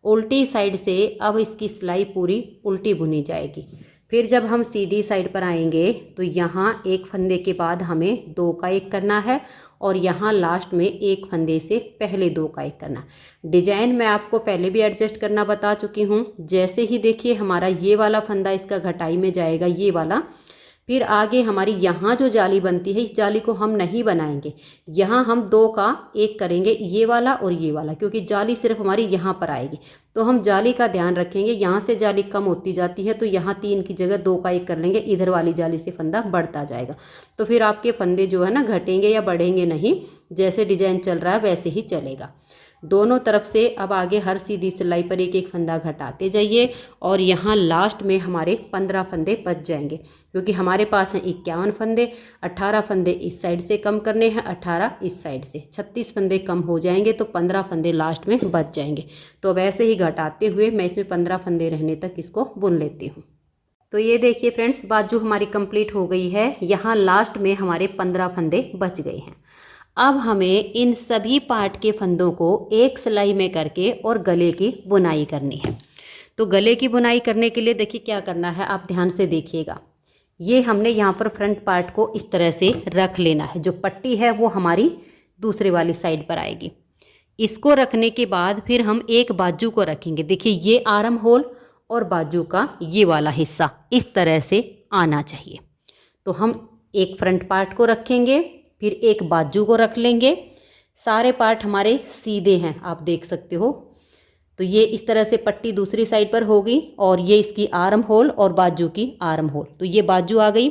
उल्टी साइड से अब इसकी सिलाई पूरी उल्टी बुनी जाएगी। फिर जब हम सीधी साइड पर आएंगे तो यहाँ एक फंदे के बाद हमें 2 का 1 करना है और यहाँ लास्ट में एक फंदे से पहले 2 का 1 करना। डिजाइन मैं आपको पहले भी एडजस्ट करना बता चुकी हूँ। जैसे ही देखिए हमारा ये वाला फंदा इसका घटाई में जाएगा, ये वाला, फिर आगे हमारी यहाँ जो जाली बनती है इस जाली को हम नहीं बनाएंगे, यहाँ हम 2 का 1 करेंगे, ये वाला और ये वाला, क्योंकि जाली सिर्फ हमारी यहाँ पर आएगी। तो हम जाली का ध्यान रखेंगे, यहाँ से जाली कम होती जाती है तो यहाँ 3 की जगह 2 का 1 कर लेंगे, इधर वाली जाली से फंदा बढ़ता जाएगा। तो फिर आपके फंदे जो है ना घटेंगे या बढ़ेंगे नहीं, जैसे डिजाइन चल रहा है वैसे ही चलेगा। दोनों तरफ से अब आगे हर सीधी सिलाई पर एक एक फंदा घटाते जाइए और यहाँ लास्ट में हमारे 15 फंदे बच जाएंगे, क्योंकि हमारे पास हैं 51 फंदे। 18 फंदे इस साइड से कम करने हैं, 18 इस साइड से, 36 फंदे कम हो जाएंगे तो 15 फंदे लास्ट में बच जाएंगे। तो अब ऐसे ही घटाते हुए मैं इसमें 15 फंदे रहने तक इसको बुन लेती हूँ। तो ये देखिए फ्रेंड्स, बाजू हमारी कंप्लीट हो गई है। यहाँ लास्ट में हमारे 15 फंदे बच गए हैं। अब हमें इन सभी पार्ट के फंदों को एक सिलाई में करके और गले की बुनाई करनी है। तो गले की बुनाई करने के लिए देखिए क्या करना है, आप ध्यान से देखिएगा। ये हमने यहाँ पर फ्रंट पार्ट को इस तरह से रख लेना है। जो पट्टी है वो हमारी दूसरे वाली साइड पर आएगी। इसको रखने के बाद फिर हम एक बाजू को रखेंगे। देखिए ये आर्म होल और बाजू का ये वाला हिस्सा इस तरह से आना चाहिए। तो हम एक फ्रंट पार्ट को रखेंगे, फिर एक बाजू को रख लेंगे। सारे पार्ट हमारे सीधे हैं, आप देख सकते हो। तो ये इस तरह से पट्टी दूसरी साइड पर होगी और ये इसकी आर्म होल और बाजू की आर्म होल। तो ये बाजू आ गई।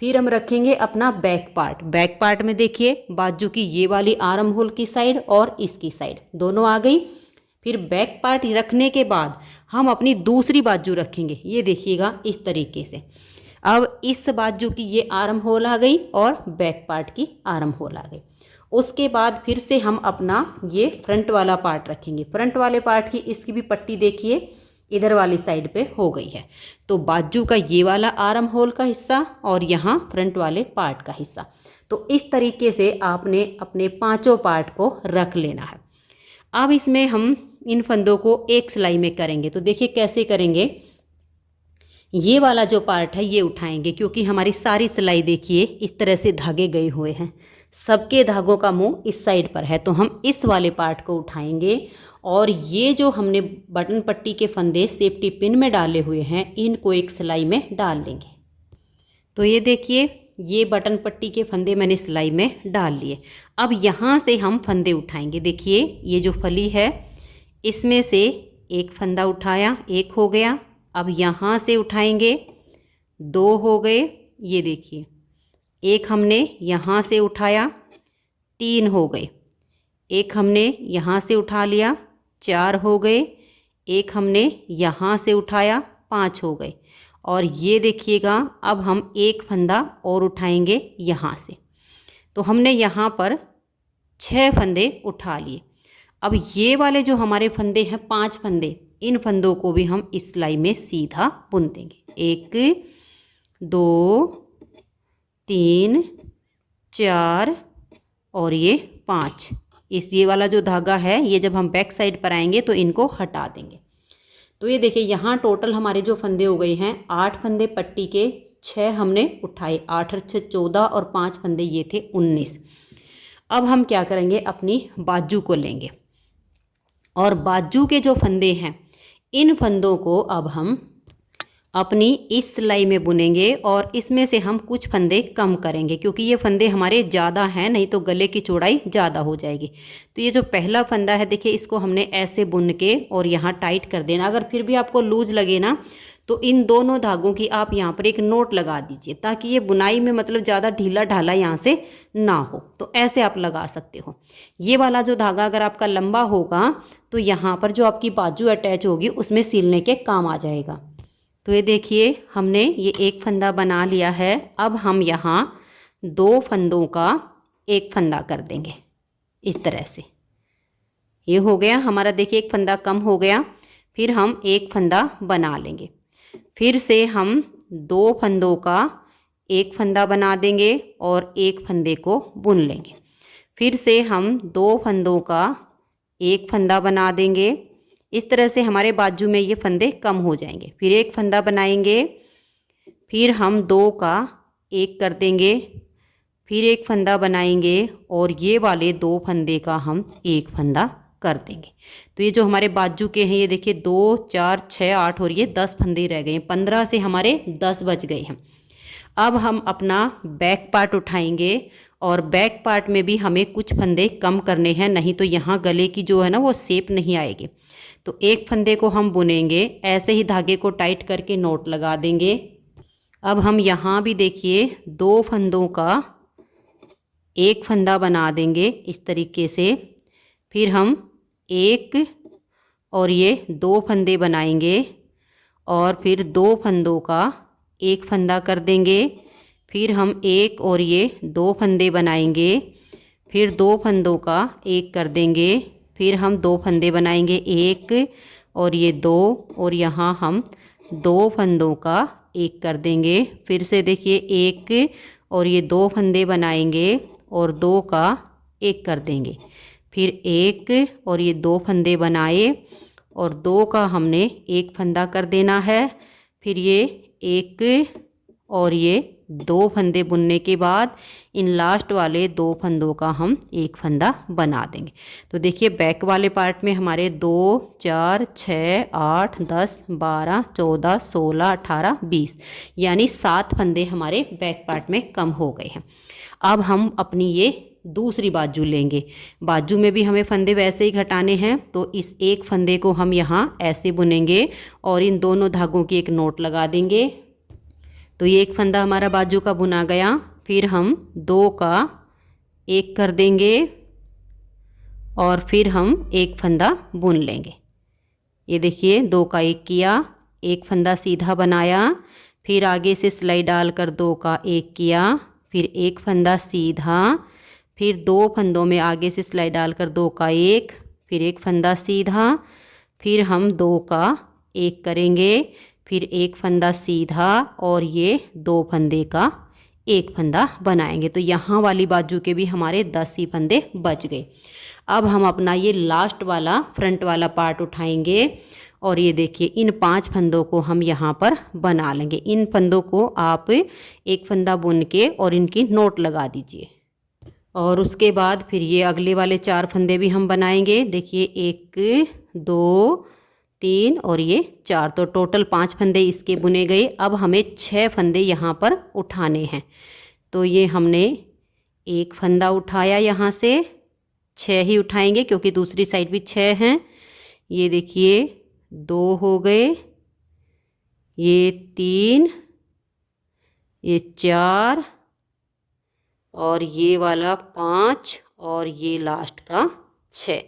फिर हम रखेंगे अपना बैक पार्ट। बैक पार्ट में देखिए बाजू की ये वाली आर्म होल की साइड और इसकी साइड दोनों आ गई। फिर बैक पार्ट रखने के बाद हम अपनी दूसरी बाजू रखेंगे। ये देखिएगा इस तरीके से। अब इस बाजू की ये आर्म होल आ गई और बैक पार्ट की आर्म होल आ गई। उसके बाद फिर से हम अपना ये फ्रंट वाला पार्ट रखेंगे। फ्रंट वाले पार्ट की इसकी भी पट्टी देखिए इधर वाली साइड पे हो गई है। तो बाजू का ये वाला आर्म होल का हिस्सा और यहाँ फ्रंट वाले पार्ट का हिस्सा। तो इस तरीके से आपने अपने पांचों पार्ट को रख लेना है। अब इसमें हम इन फंदों को एक सिलाई में करेंगे। तो देखिए कैसे करेंगे। ये वाला जो पार्ट है ये उठाएंगे, क्योंकि हमारी सारी सिलाई देखिए इस तरह से धागे गए हुए हैं। सबके धागों का मुंह इस साइड पर है। तो हम इस वाले पार्ट को उठाएंगे और ये जो हमने बटन पट्टी के फंदे सेफ्टी पिन में डाले हुए हैं इनको एक सिलाई में डाल लेंगे। तो ये देखिए ये बटन पट्टी के फंदे मैंने सिलाई में डाल लिए। अब यहाँ से हम फंदे उठाएंगे। देखिए ये जो फली है इसमें से एक फंदा उठाया, एक हो गया। अब यहाँ से उठाएंगे, दो हो गए। ये देखिए एक हमने यहाँ से उठाया, तीन हो गए। एक हमने यहाँ से उठा लिया, चार हो गए। एक हमने यहाँ से उठाया, पाँच हो गए। और ये देखिएगा अब हम एक फंदा और उठाएंगे यहाँ से। तो हमने यहाँ पर 6 फंदे उठा लिए। अब ये वाले जो हमारे फंदे हैं 5 फंदे, इन फंदों को भी हम इस सिलाई में सीधा बुन देंगे। 1 2 3 4 और ये 5। इस ये वाला जो धागा है ये जब हम बैक साइड पर आएंगे तो इनको हटा देंगे। तो ये देखिए यहाँ टोटल हमारे जो फंदे हो गए हैं 8 फंदे पट्टी के, 6 हमने उठाए, 8 और 6 14 और 5 फंदे ये थे 19। अब हम क्या करेंगे, अपनी बाजू को लेंगे और बाजू के जो फंदे हैं इन फंदों को अब हम अपनी इस सिलाई में बुनेंगे और इसमें से हम कुछ फंदे कम करेंगे, क्योंकि ये फंदे हमारे ज़्यादा हैं, नहीं तो गले की चौड़ाई ज़्यादा हो जाएगी। तो ये जो पहला फंदा है देखिए इसको हमने ऐसे बुन के और यहाँ टाइट कर देना। अगर फिर भी आपको लूज लगे ना तो इन दोनों धागों की आप यहाँ पर एक नोट लगा दीजिए, ताकि ये बुनाई में मतलब ज़्यादा ढीला ढाला यहाँ से ना हो। तो ऐसे आप लगा सकते हो। ये वाला जो धागा अगर आपका लंबा होगा तो यहाँ पर जो आपकी बाजू अटैच होगी उसमें सिलने के काम आ जाएगा। तो ये देखिए हमने ये एक फंदा बना लिया है। अब हम यहाँ 2 फंदों का एक फंदा कर देंगे इस तरह से। ये हो गया हमारा, देखिए एक फंदा कम हो गया। फिर हम एक फंदा बना लेंगे। फिर से हम 2 फंदों का एक फंदा बना देंगे और एक फंदे को बुन लेंगे। फिर से हम 2 फंदों का एक फंदा बना देंगे। इस तरह से हमारे बाजू में ये फंदे कम हो जाएंगे। फिर एक फंदा बनाएंगे, फिर हम 2 का एक कर देंगे, फिर एक फंदा बनाएंगे और ये वाले 2 फंदे का हम एक फंदा कर देंगे। तो ये जो हमारे बाजू के हैं ये देखिए 2 4 6 8 और ये 10 फंदे रह गए हैं। 15 से हमारे 10 बच गए हैं। अब हम अपना बैक पार्ट उठाएंगे और बैक पार्ट में भी हमें कुछ फंदे कम करने हैं, नहीं तो यहाँ गले की जो है ना वो शेप नहीं आएगी। तो एक फंदे को हम बुनेंगे, ऐसे ही धागे को टाइट करके नोट लगा देंगे। अब हम यहाँ भी देखिए 2 फंदों का एक फंदा बना देंगे इस तरीके से। फिर हम एक और ये 2 फंदे बनाएंगे और फिर 2 फंदों का एक फंदा कर देंगे। फिर हम एक और ये 2 फंदे बनाएंगे, फिर 2 फंदों का एक कर देंगे। फिर हम 2 फंदे बनाएंगे, एक और ये 2, और यहाँ हम 2 फंदों का एक कर देंगे। फिर से देखिए एक और ये 2 फंदे बनाएंगे और 2 का एक कर देंगे। फिर एक और ये 2 फंदे बनाए और 2 का हमने एक फंदा कर देना है। फिर ये एक और ये 2 फंदे बुनने के बाद इन लास्ट वाले 2 फंदों का हम एक फंदा बना देंगे। तो देखिए बैक वाले पार्ट में हमारे 2, 4, 6, 8, 10, 12, 14, 16, 18, 20 यानी 7 फंदे हमारे बैक पार्ट में कम हो गए हैं। अब हम अपनी ये दूसरी बाजू लेंगे। बाजू में भी हमें फंदे वैसे ही घटाने हैं, तो इस एक फंदे को हम यहाँ ऐसे बुनेंगे और इन दोनों धागों की एक नोट लगा देंगे। तो ये एक फंदा हमारा बाजू का बुना गया। फिर हम 2 का एक कर देंगे और फिर हम एक फंदा बुन लेंगे। ये देखिए 2 का एक किया, एक फंदा सीधा बनाया, फिर आगे से सिलाई डालकर 2 का एक किया, फिर एक फंदा सीधा, फिर 2 फंदों में आगे से सिलाई डालकर 2 का एक, फिर एक फंदा सीधा, फिर हम 2 का एक करेंगे, फिर एक फंदा सीधा और ये 2 फंदे का एक फंदा बनाएंगे। तो यहाँ वाली बाजू के भी हमारे 10 ही फंदे बच गए। अब हम अपना ये लास्ट वाला फ्रंट वाला पार्ट उठाएंगे और ये देखिए इन 5 फंदों को हम यहाँ पर बना लेंगे। इन फंदों को आप एक फंदा बुन के और इनकी नोट लगा दीजिए और उसके बाद फिर ये अगले वाले 4 फंदे भी हम बनाएंगे। देखिए 1, 2, 3 और ये 4, तो टोटल 5 फंदे इसके बुने गए। अब हमें 6 फंदे यहाँ पर उठाने हैं। तो ये हमने एक फंदा उठाया, यहाँ से 6 ही उठाएंगे क्योंकि दूसरी साइड भी 6 हैं। ये देखिए 2 हो गए, ये 3, ये 4 और ये वाला 5 और ये लास्ट का 6।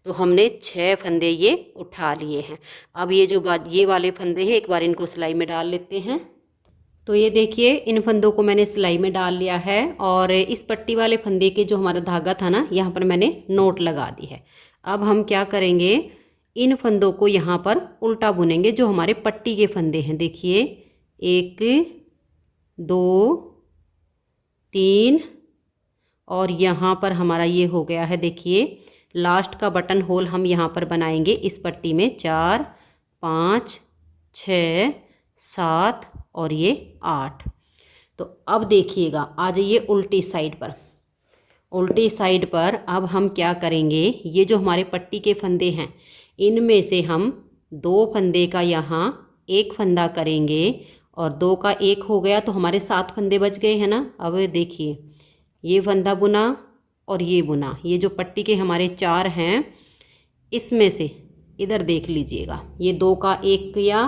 तो हमने 6 फंदे ये उठा लिए हैं। अब ये जो ये वाले फंदे हैं एक बार इनको सिलाई में डाल लेते हैं। तो ये देखिए इन फंदों को मैंने सिलाई में डाल लिया है और इस पट्टी वाले फंदे के जो हमारा धागा था ना, यहाँ पर मैंने नोट लगा दी है। अब हम क्या करेंगे, इन फंदों को यहाँ पर उल्टा बुनेंगे जो हमारे पट्टी के फंदे हैं। देखिए 1, 2, 3 और यहाँ पर हमारा ये हो गया है। देखिए लास्ट का बटन होल हम यहाँ पर बनाएंगे इस पट्टी में। 4, 5, 6, 7 और ये 8। तो अब देखिएगा, आ जाइए उल्टी साइड पर। उल्टी साइड पर अब हम क्या करेंगे, ये जो हमारे पट्टी के फंदे हैं इनमें से हम 2 फंदे का यहाँ एक फंदा करेंगे और 2 का एक हो गया तो हमारे 7 फंदे बच गए हैं ना। अब देखिए ये फंदा बुना और ये बुना, ये जो पट्टी के हमारे 4 हैं इसमें से इधर देख लीजिएगा, ये 2 का एक किया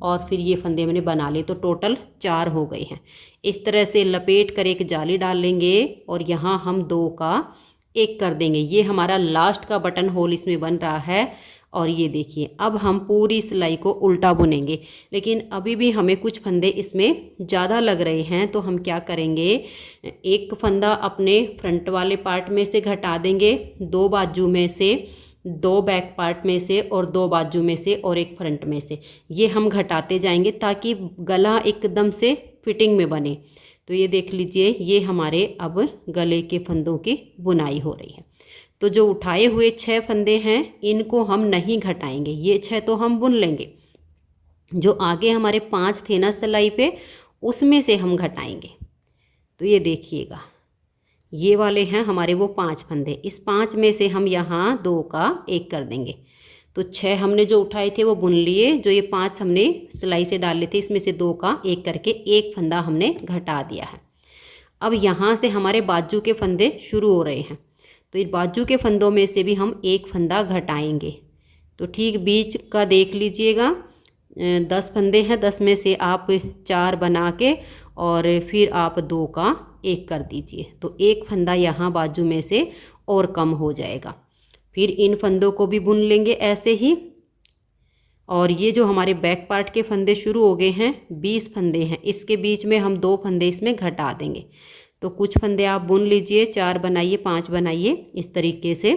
और फिर ये फंदे मैंने बना लिए, तो टोटल 4 हो गए हैं। इस तरह से लपेट कर एक जाली डाल लेंगे और यहाँ हम 2 का एक कर देंगे। ये हमारा लास्ट का बटन होल इसमें बन रहा है। और ये देखिए अब हम पूरी सिलाई को उल्टा बुनेंगे, लेकिन अभी भी हमें कुछ फंदे इसमें ज़्यादा लग रहे हैं। तो हम क्या करेंगे, एक फंदा अपने फ्रंट वाले पार्ट में से घटा देंगे, 2 बाजू में से, 2 बैक पार्ट में से और 2 बाजू में से और एक फ्रंट में से, ये हम घटाते जाएंगे ताकि गला एकदम से फिटिंग में बने। तो ये देख लीजिए ये हमारे अब गले के फंदों की बुनाई हो रही है। तो जो उठाए हुए 6 फंदे हैं इनको हम नहीं घटाएंगे, ये 6 तो हम बुन लेंगे। जो आगे हमारे 5 थे ना सिलाई पे, उसमें से हम घटाएंगे। तो ये देखिएगा ये वाले हैं हमारे वो 5 फंदे, इस 5 में से हम यहाँ 2 का एक कर देंगे। तो 6 हमने जो उठाए थे वो बुन लिए, जो ये 5 हमने सिलाई से डाल लिए थे इसमें से 2 का एक करके एक फंदा हमने घटा दिया है। अब यहाँ से हमारे बाजू के फंदे शुरू हो रहे हैं, तो इस बाजू के फंदों में से भी हम एक फंदा घटाएंगे। तो ठीक बीच का देख लीजिएगा, 10 फंदे हैं, 10 में से आप 4 बना के और फिर आप 2 का एक कर दीजिए, तो एक फंदा यहाँ बाजू में से और कम हो जाएगा। फिर इन फंदों को भी बुन लेंगे ऐसे ही। और ये जो हमारे बैक पार्ट के फंदे शुरू हो गए हैं, 20 फंदे हैं, इसके बीच में हम 2 फंदे इसमें घटा देंगे। तो कुछ फंदे आप बुन लीजिए, 4 बनाइए, 5 बनाइए, इस तरीके से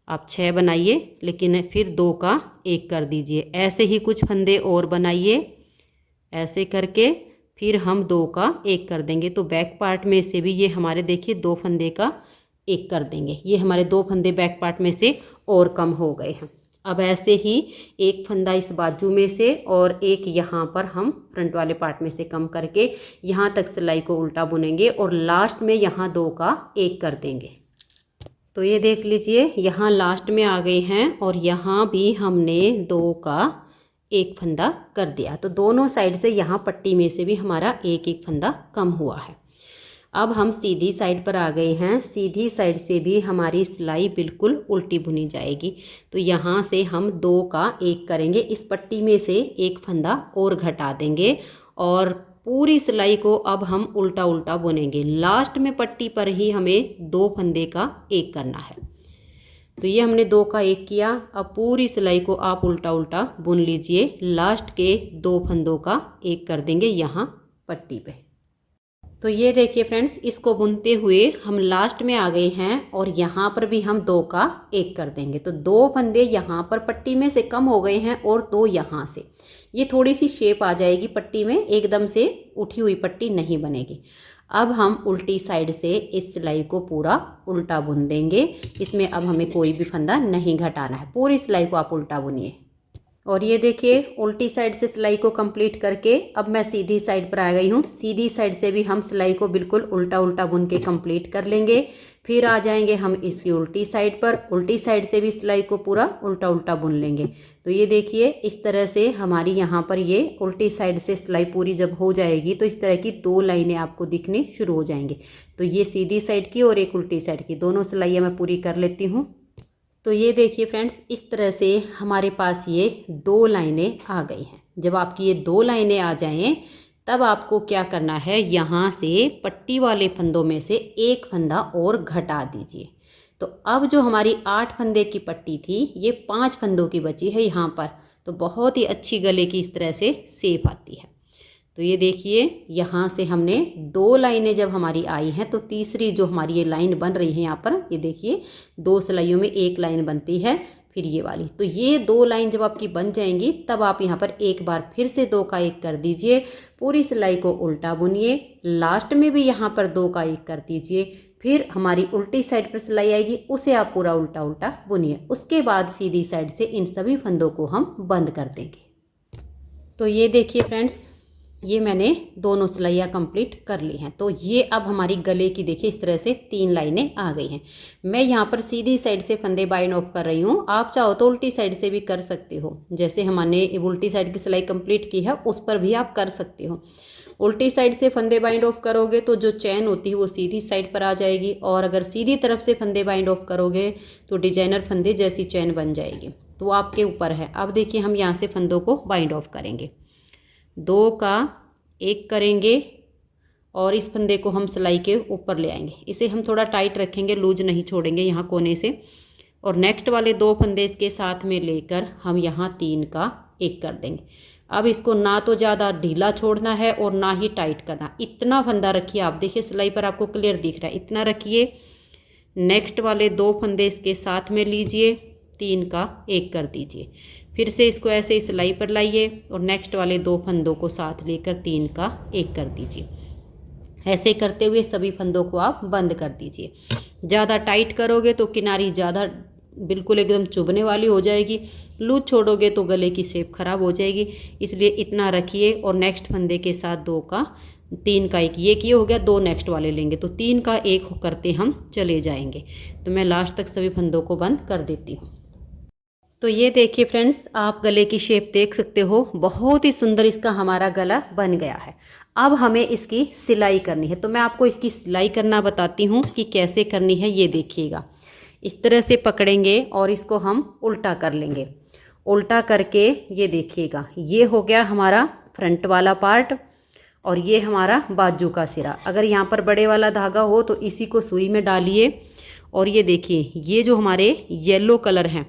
आप 6 बनाइए, लेकिन फिर 2 का 1 कर दीजिए। ऐसे ही कुछ फंदे और बनाइए, ऐसे करके फिर हम 2 का 1 कर देंगे। तो बैक पार्ट में से भी ये हमारे देखिए 2 फंदे का 1 कर देंगे। ये हमारे 2 फंदे बैक पार्ट में से और कम हो गए हैं। अब ऐसे ही एक फंदा इस बाजू में से और एक यहाँ पर हम फ्रंट वाले पार्ट में से कम करके यहाँ तक सिलाई को उल्टा बुनेंगे और लास्ट में यहाँ 2 का 1 कर देंगे। तो ये देख लीजिए यहाँ लास्ट में आ गए हैं और यहाँ भी हमने 2 का 1 फंदा कर दिया। तो दोनों साइड से यहाँ पट्टी में से भी हमारा एक एक फंदा कम हुआ है। अब हम सीधी साइड पर आ गए हैं। सीधी साइड से भी हमारी सिलाई बिल्कुल उल्टी बुनी जाएगी। तो यहाँ से हम 2 का 1 करेंगे, इस पट्टी में से एक फंदा और घटा देंगे और पूरी सिलाई को अब हम उल्टा उल्टा बुनेंगे। लास्ट में पट्टी पर ही हमें 2 फंदे का 1 करना है। तो ये हमने 2 का 1 किया। अब पूरी सिलाई को आप उल्टा उल्टा बुन लीजिए। लास्ट के 2 फंदों का 1 कर देंगे यहाँ पट्टी पे। तो ये देखिए फ्रेंड्स, इसको बुनते हुए हम लास्ट में आ गए हैं और यहाँ पर भी हम 2 का 1 कर देंगे। तो 2 फंदे यहाँ पर पट्टी में से कम हो गए हैं और 2 यहाँ से। ये थोड़ी सी शेप आ जाएगी पट्टी में, एकदम से उठी हुई पट्टी नहीं बनेगी। अब हम उल्टी साइड से इस सिलाई को पूरा उल्टा बुन देंगे। इसमें अब हमें कोई भी फंदा नहीं घटाना है, पूरी सिलाई को आप उल्टा बुनिए। और ये देखिए उल्टी साइड से सिलाई को कंप्लीट करके अब मैं सीधी साइड पर आ गई हूँ। सीधी साइड से भी हम सिलाई को बिल्कुल उल्टा उल्टा बुन के कंप्लीट कर लेंगे। फिर आ जाएंगे हम इसकी उल्टी साइड पर, उल्टी साइड से भी सिलाई को पूरा उल्टा उल्टा बुन लेंगे। तो ये देखिए इस तरह से हमारी यहाँ पर ये उल्टी साइड से सिलाई पूरी जब हो जाएगी तो इस तरह की 2 लाइनें आपको दिखनी शुरू हो जाएंगी। तो ये सीधी साइड की और एक उल्टी साइड की दोनों सिलाइयाँ मैं पूरी कर लेती हूँ। तो ये देखिए फ्रेंड्स, इस तरह से हमारे पास ये 2 लाइनें आ गई हैं। जब आपकी ये 2 लाइनें आ जाएं तब आपको क्या करना है, यहाँ से पट्टी वाले फंदों में से एक फंदा और घटा दीजिए। तो अब जो हमारी 8 फंदे की पट्टी थी ये 5 फंदों की बची है यहाँ पर। तो बहुत ही अच्छी गले की इस तरह से शेप आती है। तो ये देखिए यहाँ से हमने 2 लाइनें जब हमारी आई हैं तो तीसरी जो हमारी ये लाइन बन रही है यहाँ पर, ये देखिए 2 सिलाइयों में एक लाइन बनती है, फिर ये वाली। तो ये 2 लाइन जब आपकी बन जाएंगी तब आप यहाँ पर एक बार फिर से 2 का 1 कर दीजिए। पूरी सिलाई को उल्टा बुनिए। लास्ट में भी यहाँ पर 2 का 1 कर दीजिए। फिर हमारी उल्टी साइड पर सिलाई आएगी, उसे आप पूरा उल्टा उल्टा बुनिए। उसके बाद सीधी साइड से इन सभी फंदों को हम बंद कर देंगे। तो ये देखिए फ्रेंड्स, ये मैंने दोनों सिलाइयाँ कंप्लीट कर ली हैं। तो ये अब हमारी गले की देखिए इस तरह से 3 लाइनें आ गई हैं। मैं यहाँ पर सीधी साइड से फंदे बाइंड ऑफ कर रही हूँ। आप चाहो तो उल्टी साइड से भी कर सकते हो। जैसे हमने उल्टी साइड की सिलाई कंप्लीट की है उस पर भी आप कर सकते हो। उल्टी साइड से फंदे बाइंड ऑफ करोगे तो जो चैन होती है वो सीधी साइड पर आ जाएगी, और अगर सीधी तरफ से फंदे बाइंड ऑफ करोगे तो डिजाइनर फंदे जैसी चैन बन जाएगी। तो आपके ऊपर है। अब देखिए हम यहाँ से फंदों को बाइंड ऑफ करेंगे। 2 का 1 करेंगे और इस फंदे को हम सिलाई के ऊपर ले आएंगे। इसे हम थोड़ा टाइट रखेंगे, लूज नहीं छोड़ेंगे यहाँ कोने से। और नेक्स्ट वाले 2 फंदे इसके साथ में लेकर हम यहाँ 3 का 1 कर देंगे। अब इसको ना तो ज़्यादा ढीला छोड़ना है और ना ही टाइट करना, इतना फंदा रखिए। आप देखिए सिलाई पर आपको क्लियर दिख रहा है, इतना रखिए। नेक्स्ट वाले 2 फंदे इसके साथ में लीजिए, 3 का 1 कर दीजिए। फिर से इसको ऐसे ही सिलाई पर लाइए और नेक्स्ट वाले 2 फंदों को साथ लेकर 3 का 1 कर दीजिए। ऐसे करते हुए सभी फंदों को आप बंद कर दीजिए। ज़्यादा टाइट करोगे तो किनारी ज़्यादा बिल्कुल एकदम चुभने वाली हो जाएगी, लूज छोड़ोगे तो गले की शेप खराब हो जाएगी। इसलिए इतना रखिए और नेक्स्ट फंदे के साथ 3 का 1 ये किए हो गया। 2 नेक्स्ट वाले लेंगे तो 3 का 1 करते हम चले जाएंगे। तो मैं लास्ट तक सभी फंदों को बंद कर देती हूँ। तो ये देखिए फ्रेंड्स, आप गले की शेप देख सकते हो, बहुत ही सुंदर इसका हमारा गला बन गया है। अब हमें इसकी सिलाई करनी है। तो मैं आपको इसकी सिलाई करना बताती हूँ कि कैसे करनी है। ये देखिएगा, इस तरह से पकड़ेंगे और इसको हम उल्टा कर लेंगे। उल्टा करके ये देखिएगा, ये हो गया हमारा फ्रंट वाला पार्ट और ये हमारा बाजू का सिरा। अगर यहाँ पर बड़े वाला धागा हो तो इसी को सुई में डालिए और ये देखिए ये जो हमारे येलो कलर हैं,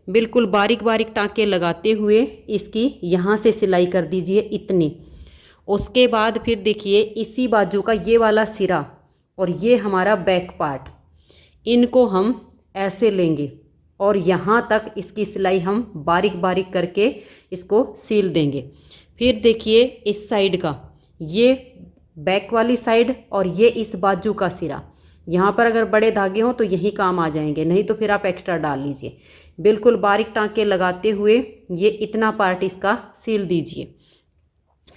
बिल्कुल बारीक बारीक टाँके लगाते हुए इसकी यहाँ से सिलाई कर दीजिए इतनी। उसके बाद फिर देखिए इसी बाजू का ये वाला सिरा और ये हमारा बैक पार्ट, इनको हम ऐसे लेंगे और यहाँ तक इसकी सिलाई हम बारीक बारीक करके इसको सील देंगे। फिर देखिए इस साइड का, ये बैक वाली साइड और ये इस बाजू का सिरा, यहाँ पर अगर बड़े धागे हों तो यही काम आ जाएंगे, नहीं तो फिर आप एक्स्ट्रा डाल लीजिए। बिल्कुल बारीक टाँके लगाते हुए ये इतना पार्ट इसका सील दीजिए।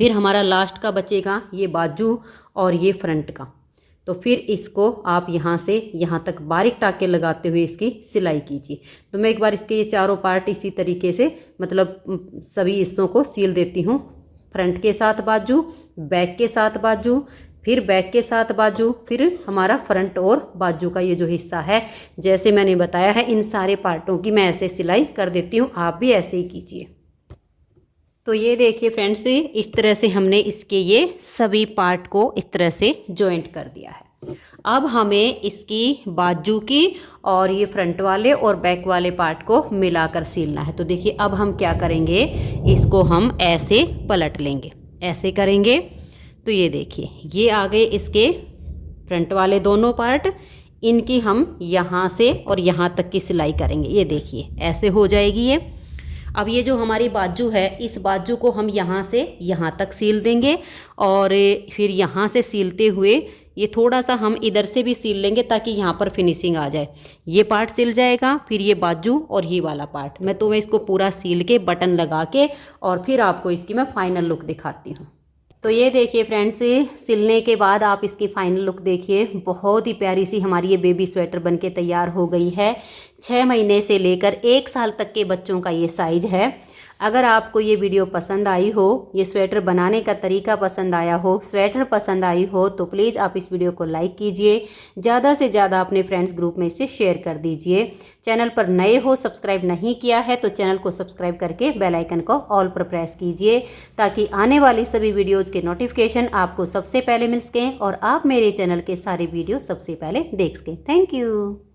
फिर हमारा लास्ट का बचेगा ये बाजू और ये फ्रंट का, तो फिर इसको आप यहाँ से यहाँ तक बारीक टाँके लगाते हुए इसकी सिलाई कीजिए। तो मैं एक बार इसके ये चारों पार्ट इसी तरीके से मतलब सभी हिस्सों को सील देती हूँ। फ्रंट के साथ बाजू, बैक के साथ बाजू, फिर बैक के साथ बाजू, फिर हमारा फ्रंट और बाजू का ये जो हिस्सा है, जैसे मैंने बताया है इन सारे पार्टों की मैं ऐसे सिलाई कर देती हूँ, आप भी ऐसे ही कीजिए। तो ये देखिए फ्रेंड्स, इस तरह से हमने इसके ये सभी पार्ट को इस तरह से जॉइंट कर दिया है। अब हमें इसकी बाजू की और ये फ्रंट वाले और बैक वाले पार्ट को मिलाकर सीलना है। तो देखिए अब हम क्या करेंगे, इसको हम ऐसे पलट लेंगे, ऐसे करेंगे। तो ये देखिए ये आ गए इसके फ्रंट वाले दोनों पार्ट, इनकी हम यहाँ से और यहाँ तक की सिलाई करेंगे। ये देखिए ऐसे हो जाएगी ये। अब ये जो हमारी बाजू है, इस बाजू को हम यहाँ से यहाँ तक सील देंगे और फिर यहाँ से सीलते हुए ये थोड़ा सा हम इधर से भी सील लेंगे ताकि यहाँ पर फिनिशिंग आ जाए। ये पार्ट सिल जाएगा, फिर ये बाजू और ये वाला पार्ट मैं इसको पूरा सील के बटन लगा के और फिर आपको इसकी मैं फाइनल लुक दिखाती हूँ। तो ये देखिए फ्रेंड्स, सिलने के बाद आप इसकी फाइनल लुक देखिए, बहुत ही प्यारी सी हमारी ये बेबी स्वेटर बनके तैयार हो गई है। 6 महीने से लेकर 1 साल तक के बच्चों का ये साइज है। अगर आपको ये वीडियो पसंद आई हो, ये स्वेटर बनाने का तरीका पसंद आया हो, स्वेटर पसंद आई हो, तो प्लीज़ आप इस वीडियो को लाइक कीजिए, ज़्यादा से ज़्यादा अपने फ्रेंड्स ग्रुप में इसे शेयर कर दीजिए। चैनल पर नए हो, सब्सक्राइब नहीं किया है तो चैनल को सब्सक्राइब करके बेल आइकन को ऑल पर प्रेस कीजिए ताकि आने वाली सभी वीडियोज़ के नोटिफिकेशन आपको सबसे पहले मिल सकें और आप मेरे चैनल के सारे वीडियो सबसे पहले देख सकें। Thank you.